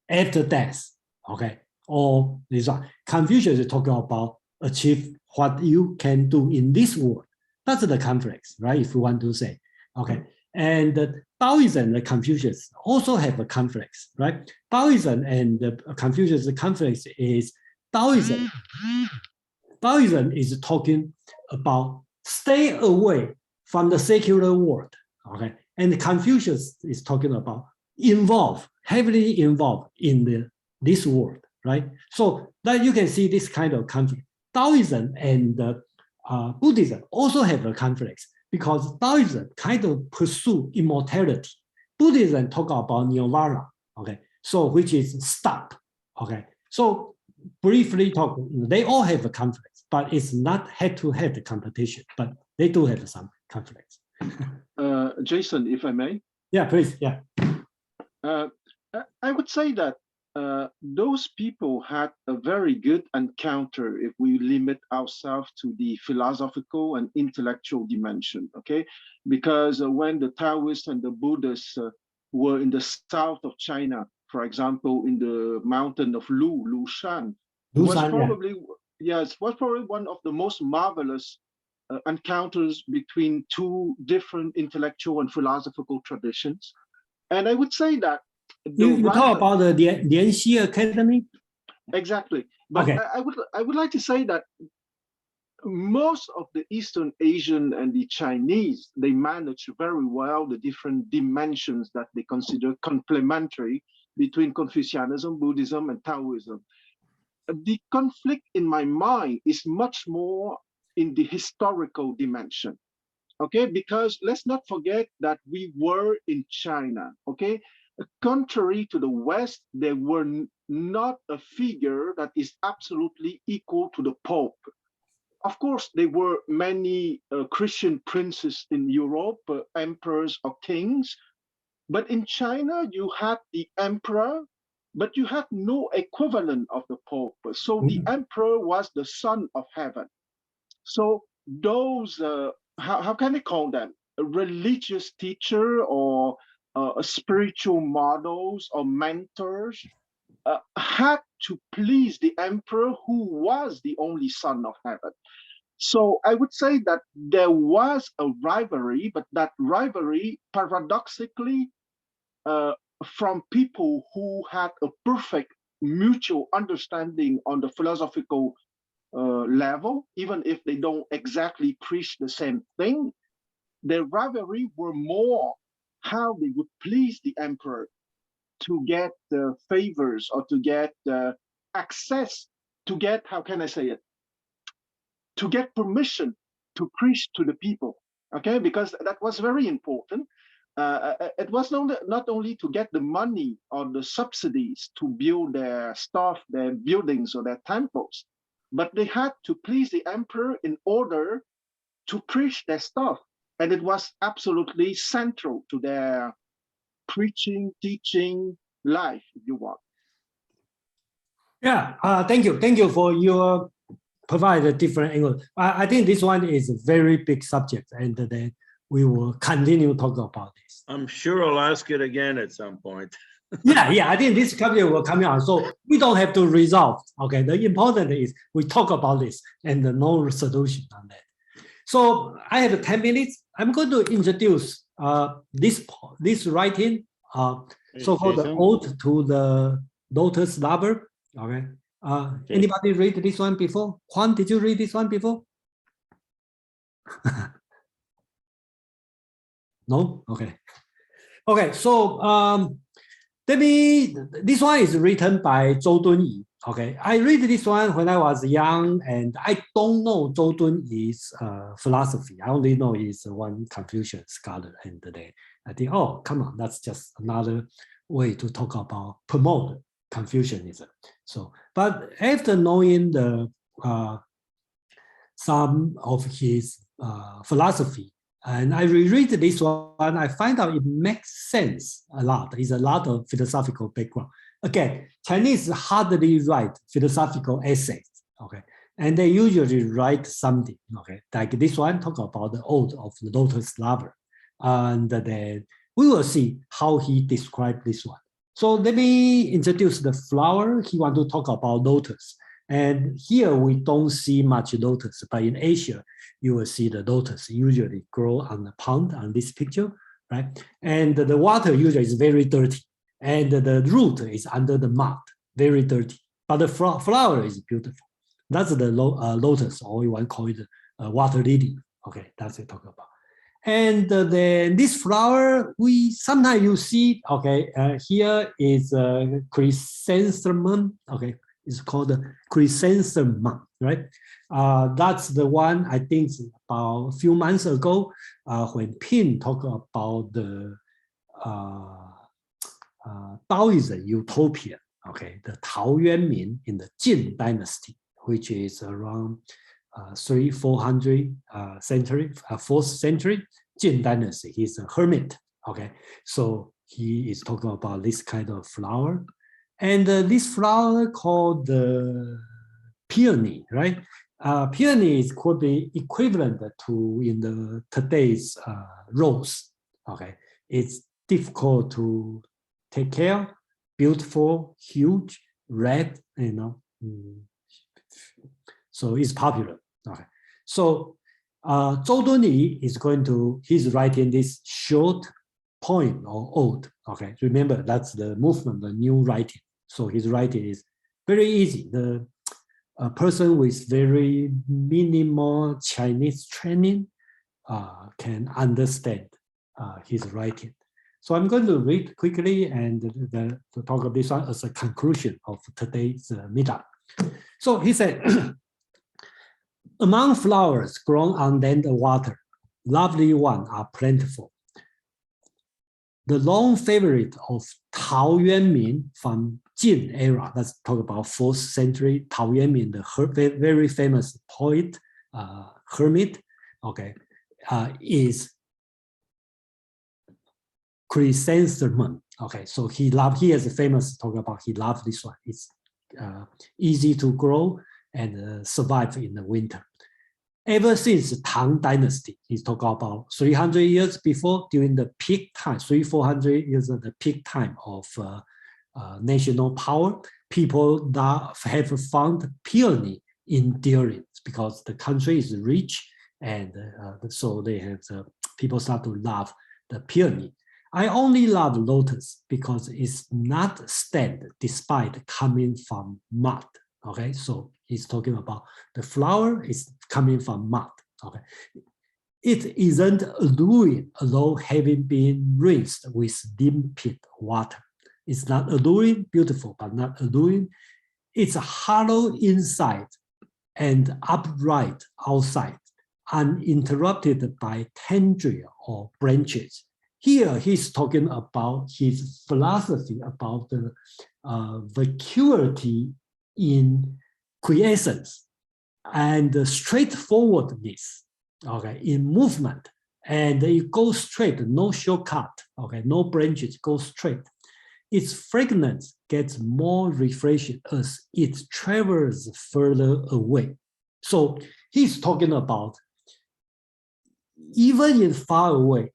after death, okay? Or this one. Confucius is talking about achieve what you can do in this world. That's the conflict, right? If you want to say, okay. And Taoism and Confucius also have a conflict, right? Taoism and Confucius' conflict is Taoism. Taoism is talking about stay away from the secular world, okay? And Confucius is talking about heavily involved in this world, right? So that you can see this kind of conflict. Taoism and Buddhism also have a conflict because Taoism kind of pursue immortality. Buddhism talk about nirvana, okay? So which is stop, okay? So briefly talk, they all have a conflict, but it's not head-to-head competition, but they do have some conflicts. Jason, if I may. Yeah, please, yeah. I would say that those people had a very good encounter if we limit ourselves to the philosophical and intellectual dimension, okay? Because when the Taoists and the Buddhists were in the south of China, for example, in the mountain of Lushan, was probably one of the most marvelous encounters between two different intellectual and philosophical traditions. And I would say that you talk about the Lianxi Academy? Exactly. But okay. I would like to say that most of the Eastern Asian and the Chinese, they manage very well the different dimensions that they consider complementary between Confucianism, Buddhism, and Taoism. The conflict in my mind is much more in the historical dimension, okay? Because let's not forget that we were in China, okay? Contrary to the West, there were not a figure that is absolutely equal to the Pope. Of course, there were many Christian princes in Europe, emperors or kings, but in China, you had the emperor, but you had no equivalent of the Pope. So the emperor was the son of heaven. So those, how can I call them? A religious teacher or spiritual models or mentors had to please the emperor, who was the only son of heaven. So I would say that there was a rivalry, but that rivalry paradoxically from people who had a perfect mutual understanding on the philosophical level, even if they don't exactly preach the same thing, their rivalry were more how they would please the emperor to get the favors or to get access, to get, how can I say it, to get permission to preach to the people, okay? Because that was very important. It was not only to get the money or the subsidies to build their stuff, their buildings or their temples, but they had to please the emperor in order to preach their stuff. And it was absolutely central to their preaching, teaching life, if you want. Yeah, thank you. Thank you for your provide a different angle. I think this one is a very big subject, and then we will continue to talk about this. I'm sure I'll ask it again at some point. Yeah, I think this subject will come out. So we don't have to resolve. Okay, the important is we talk about this and no solution on that. So I have 10 minutes. I'm going to introduce this writing, so-called the Ode to the Lotus Lover. Okay. Anybody read this one before? Juan, did you read this one before? No? Okay. Okay, so this one is written by Zhou Dunyi. Okay, I read this one when I was young, and I don't know Zhou Dunyi's philosophy. I only know he's one Confucian scholar, and then I think, oh, come on, that's just another way to talk about promote Confucianism. So, but after knowing the some of his philosophy, and I reread this one, I find out it makes sense a lot. It's a lot of philosophical background. Again, Chinese hardly write philosophical essays, okay? And they usually write something, okay? Like this one, talk about the Ode of the Lotus Lover. And then we will see how he described this one. So let me introduce the flower. He wants to talk about lotus. And here we don't see much lotus, but in Asia, you will see the lotus usually grow on the pond on this picture, right? And the water usually is very dirty. And the root is under the mud, very dirty. But the flower is beautiful. That's the lotus, or you want to call it water lily. Okay, that's what we talk about. And then this flower, sometimes you see, okay, here is a chrysanthemum, okay, it's called a chrysanthemum, right? That's the one, I think about a few months ago, when Pin talked about the Taoism utopia, okay, the Tao Yuanmin in the Jin dynasty, which is around 300-400 century, 4th century, Jin dynasty. He's a hermit, okay? So he is talking about this kind of flower. And this flower called the peony, right? Peony could be equivalent to in the today's rose, okay? It's difficult to take care, beautiful, huge, red, you know. So it's popular. Okay. So Zhou Dunyi is he's writing this short poem or ode. Okay. Remember, that's the movement, the new writing. So his writing is very easy. The person with very minimal Chinese training can understand his writing. So I'm going to read quickly and to talk about this one as a conclusion of today's meetup. So he said, among flowers grown on land and water, lovely ones are plentiful. The long favorite of Tao Yuanmin from Jin era, let's talk about 4th century, Tao Yuanmin, the very famous poet, hermit, okay, is chrysanthemum. Okay, so he has a famous talk about he loved this one. It's easy to grow and survive in the winter. Ever since Tang Dynasty, he's talking about 300 years before, during the peak time, 300-400 years of the peak time of national power, people that have found peony endearing because the country is rich, and so they have people start to love the peony. I only love lotus because it's not stand despite coming from mud. Okay, so he's talking about the flower is coming from mud. Okay, it isn't alluring, although having been rinsed with limpid water. It's not alluring, beautiful, but not alluring. It's hollow inside and upright outside, uninterrupted by tendril or branches. Here, he's talking about his philosophy about the vacuity in quiescence and the straightforwardness, okay, in movement and it goes straight, no shortcut, okay, no branches, go straight. Its fragrance gets more refreshing as it travels further away. So he's talking about even in far away,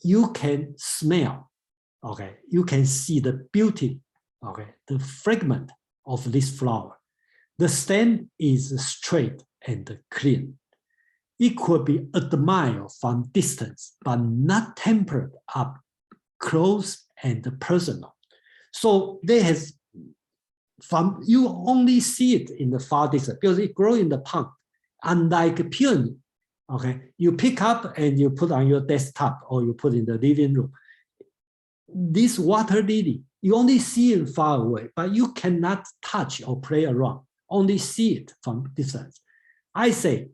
you can smell, okay, you can see the beauty, okay, the fragment of this flower. The stem is straight and clean. It could be admired from distance, but not tempered up close and personal. So there has, from you only see it in the far distance because it grows in the pond. Unlike peony, okay, you pick up and you put on your desktop or you put in the living room. This water lily, you only see it far away, but you cannot touch or play around, only see it from distance. I say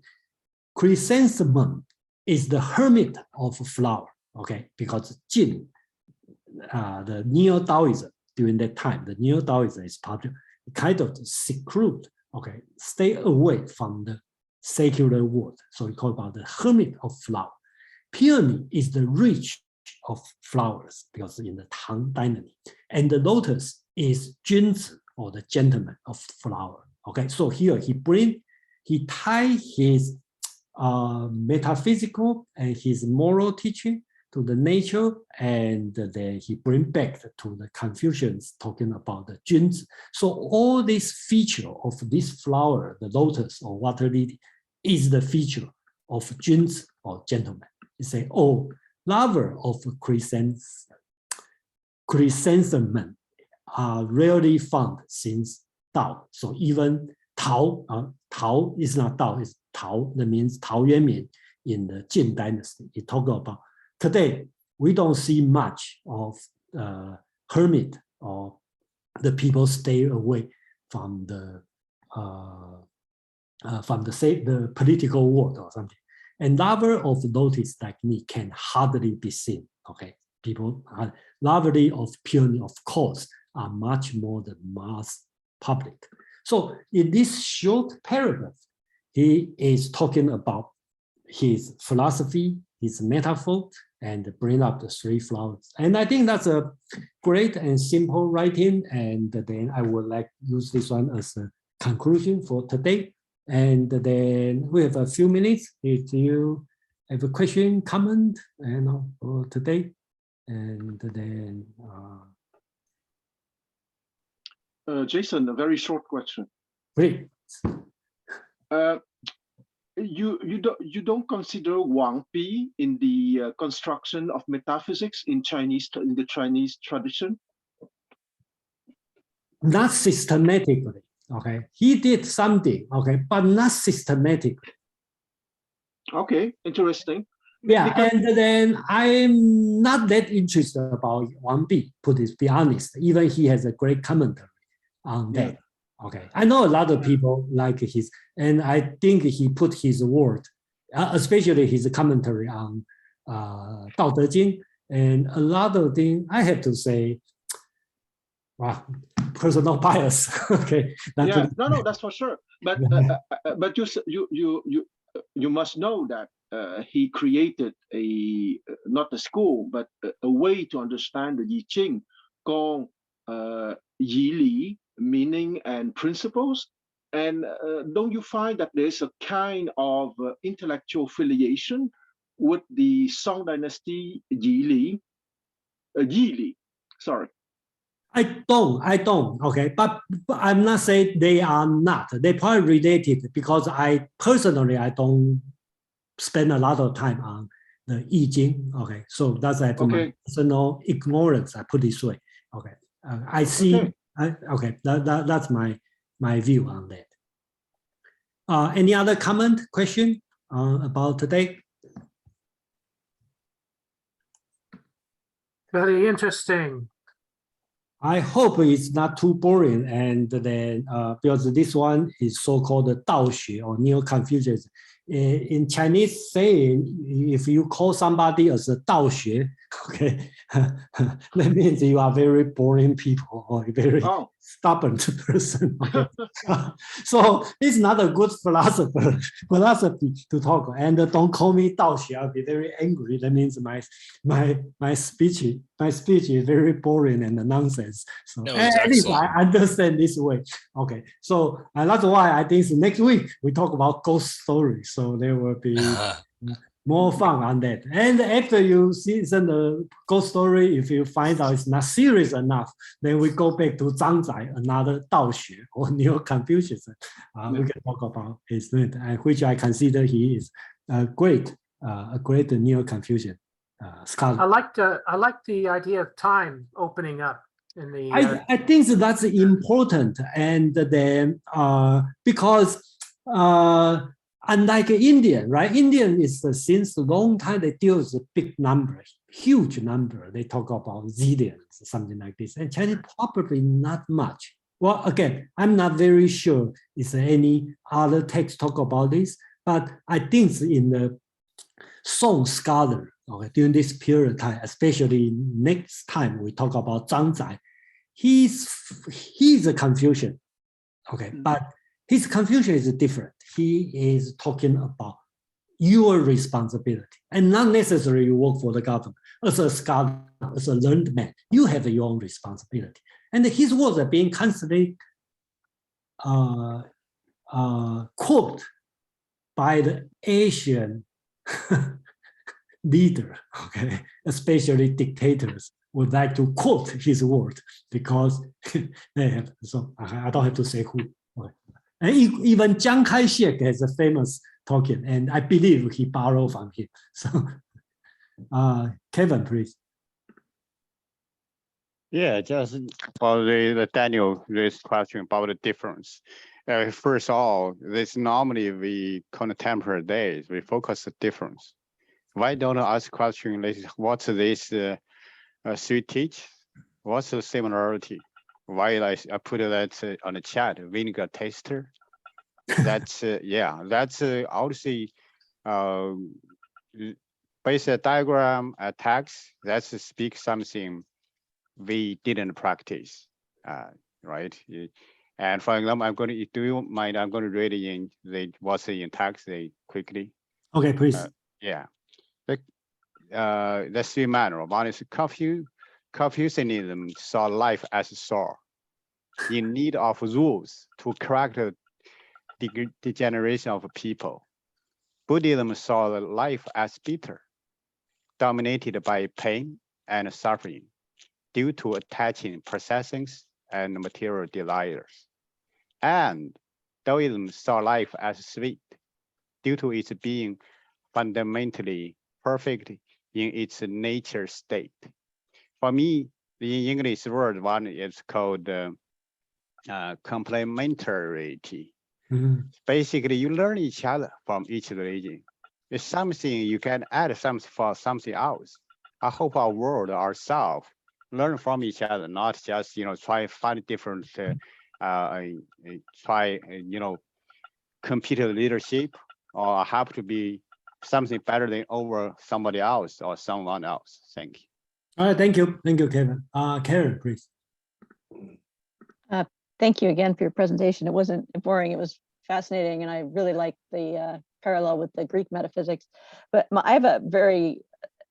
chrysanthemum is the hermit of flower, okay, because Jin, the Neo-Taoism during that time, the Neo-Taoism is popular, kind of seclude, okay, stay away from the secular world. So we call it the hermit of flower. Peony is the rich of flowers because in the Tang Dynasty, and the lotus is Junzi or the gentleman of flower. Okay, so here he tie his metaphysical and his moral teaching to the nature, and then he bring back to the Confucians talking about the Junzi. So all this feature of this flower, the lotus or water lily, is the feature of Junzi or gentleman. You say, oh, lover of chrysanthemum are rarely found since Tao. So even Tao, Tao is not Tao, it's Tao, that means Tao Yuanmin in the Jin dynasty. He talked about today, we don't see much of hermit or the people stay away from the political world or something. And lover of lotus like me can hardly be seen. Okay, people are lover of peony, of course, are much more the mass public. So in this short paragraph, he is talking about his philosophy, his metaphor, and bring up the three flowers. And I think that's a great and simple writing. And then I would like to use this one as a conclusion for today. And then we have a few minutes if you have a question, comment, for today. And then Jason, a very short question. Great. You don't consider Wang Pi in the construction of metaphysics in the Chinese tradition? Not systematically, okay. He did something, okay, but not systematically. Okay, interesting. Yeah, Because, and then I'm not that interested about Wang Pi, be honest. Even he has a great commentary on that. Okay, I know a lot of people like his, and I think he put his word, especially his commentary on Dao De Jing, and a lot of things I have to say, wow, personal bias. Okay. yeah, no, that's for sure. But but you must know that he created not a school, but a way to understand the I-Ching called Yi Li, meaning and principles. And don't you find that there's a kind of intellectual affiliation with the Song Dynasty Yi Li, sorry. I don't, okay, but I'm not saying they are not. They probably related because I personally, I don't spend a lot of time on the I-Ching, okay, so that's my personal ignorance, I put it this way, okay. I see, okay, that's my view on that. Any other comment, question about today? Very interesting. I hope it's not too boring, and then because this one is so-called the Dao Xue or Neo-Confucianism. In Chinese saying, if you call somebody as a Dao Xue, Okay, that means you are very boring people or very stubborn person. Okay? So it's not a good philosophy to talk. And don't call me Dao Xue. I'll be very angry. That means my speech is very boring and nonsense. So No, at least I understand this way. Okay, so that's why I think next week we talk about ghost stories. So there will be more fun on that. And after you see the ghost story, if you find out it's not serious enough, then we go back to Zhang Zai, another Dao Xue or Neo-Confucianism. We can talk about his which I consider he is a great Neo-Confucian scholar. I like the idea of time opening up in the. I think that's important, and then because. Unlike Indian, right? Indian is since a long time they deal with a big number, huge number. They talk about zillions, something like this. And Chinese probably not much. Well, again, I'm not very sure is there any other text talk about this, but I think in the Song scholar, okay, during this period of time, especially next time we talk about Zhang Zai, he's a Confucian, okay, but his Confucian is different. He is talking about your responsibility and not necessarily you work for the government. As a scholar, as a learned man, you have your own responsibility. And his words are being constantly quoted by the Asian leader, okay, especially dictators would like to quote his word because they have, so I don't have to say who. Okay. And even Chiang Kai-shek has a famous talking, and I believe he borrowed from him. So, Kevin, please. Yeah, just about the Daniel raised question about the difference. First of all, this normally we contemporary days, we focus the difference. Why don't I ask question like, what's this sweet teach? What's the similarity? Why I put that on the chat, vinegar taster. That's yeah, that's obviously basic diagram text. That's speak something we didn't practice, right? And for example, I'm going to, do you mind? I'm going to read it in the what's in text quickly. Okay, please. Yeah, the three manner. One is Confucianism saw life as a soul, in need of rules to correct the degeneration of people. Buddhism saw life as bitter, dominated by pain and suffering due to attaching possessions and material desires. And Taoism saw life as sweet due to its being fundamentally perfect in its nature state. For me, the English word one is called complementarity. Mm-hmm. Basically, you learn each other from each religion. It's something you can add something for something else. I hope our world, ourselves, learn from each other, not just try find different, compete leadership, or have to be something better than over somebody else or someone else. Thank you. All right, thank you, Kevin. Karen, please. Thank you again for your presentation. It wasn't boring, it was fascinating, and I really like the parallel with the Greek metaphysics. But I have a very,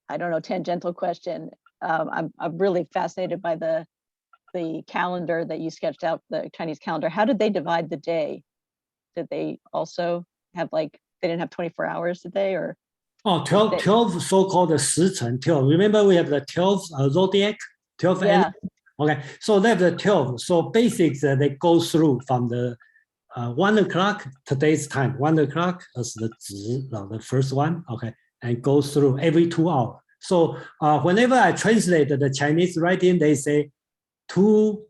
tangential question. I'm really fascinated by the calendar that you sketched out, the Chinese calendar. How did they divide the day? Did they also have they didn't have 24 hours, did they? Or 12 so-called 时辰, 12. Remember we have the 12 zodiac, 12 yeah. Okay, so that's the 12. So basics, they go through from the 1 o'clock, today's time, 1 o'clock as the first one, okay, and go through every 2 hours. So whenever I translate the Chinese writing, they say 2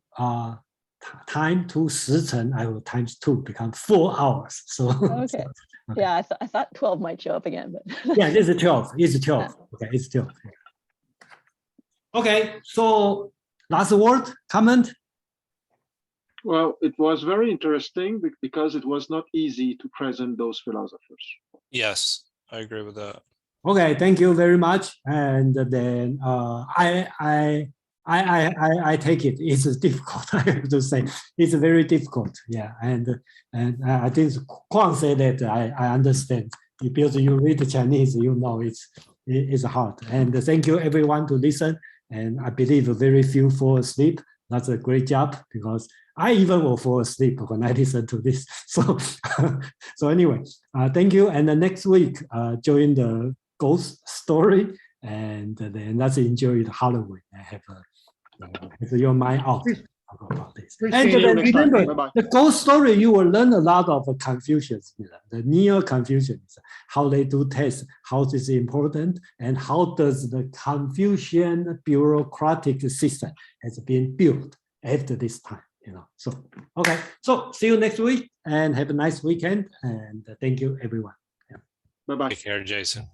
time to 时辰, I will times 2, become 4 hours. So okay. Okay. Yeah, I thought 12 might show up again, but yeah, it's 12. It's 12. Okay, it's 12. Okay, so last word, comment? Well, it was very interesting because it was not easy to present those philosophers. Yes, I agree with that. Okay, thank you very much. And then I take it. It's difficult. I have to say it's very difficult. Yeah, and I think Kwang said that I understand. Because you read Chinese, you know it's hard. And thank you everyone to listen. And I believe very few fall asleep. That's a great job because I even will fall asleep when I listen to this. So so anyway, thank you. And the next week, join the ghost story, and then let's enjoy the Halloween. I have your mind out about this. And then remember, the ghost story, you will learn a lot of Confucianism, the Neo-Confucianism, how they do tests, how this is important, and how does the Confucian bureaucratic system has been built after this time. So okay, so see you next week and have a nice weekend, and thank you everyone. Bye-bye. Take care, Jason.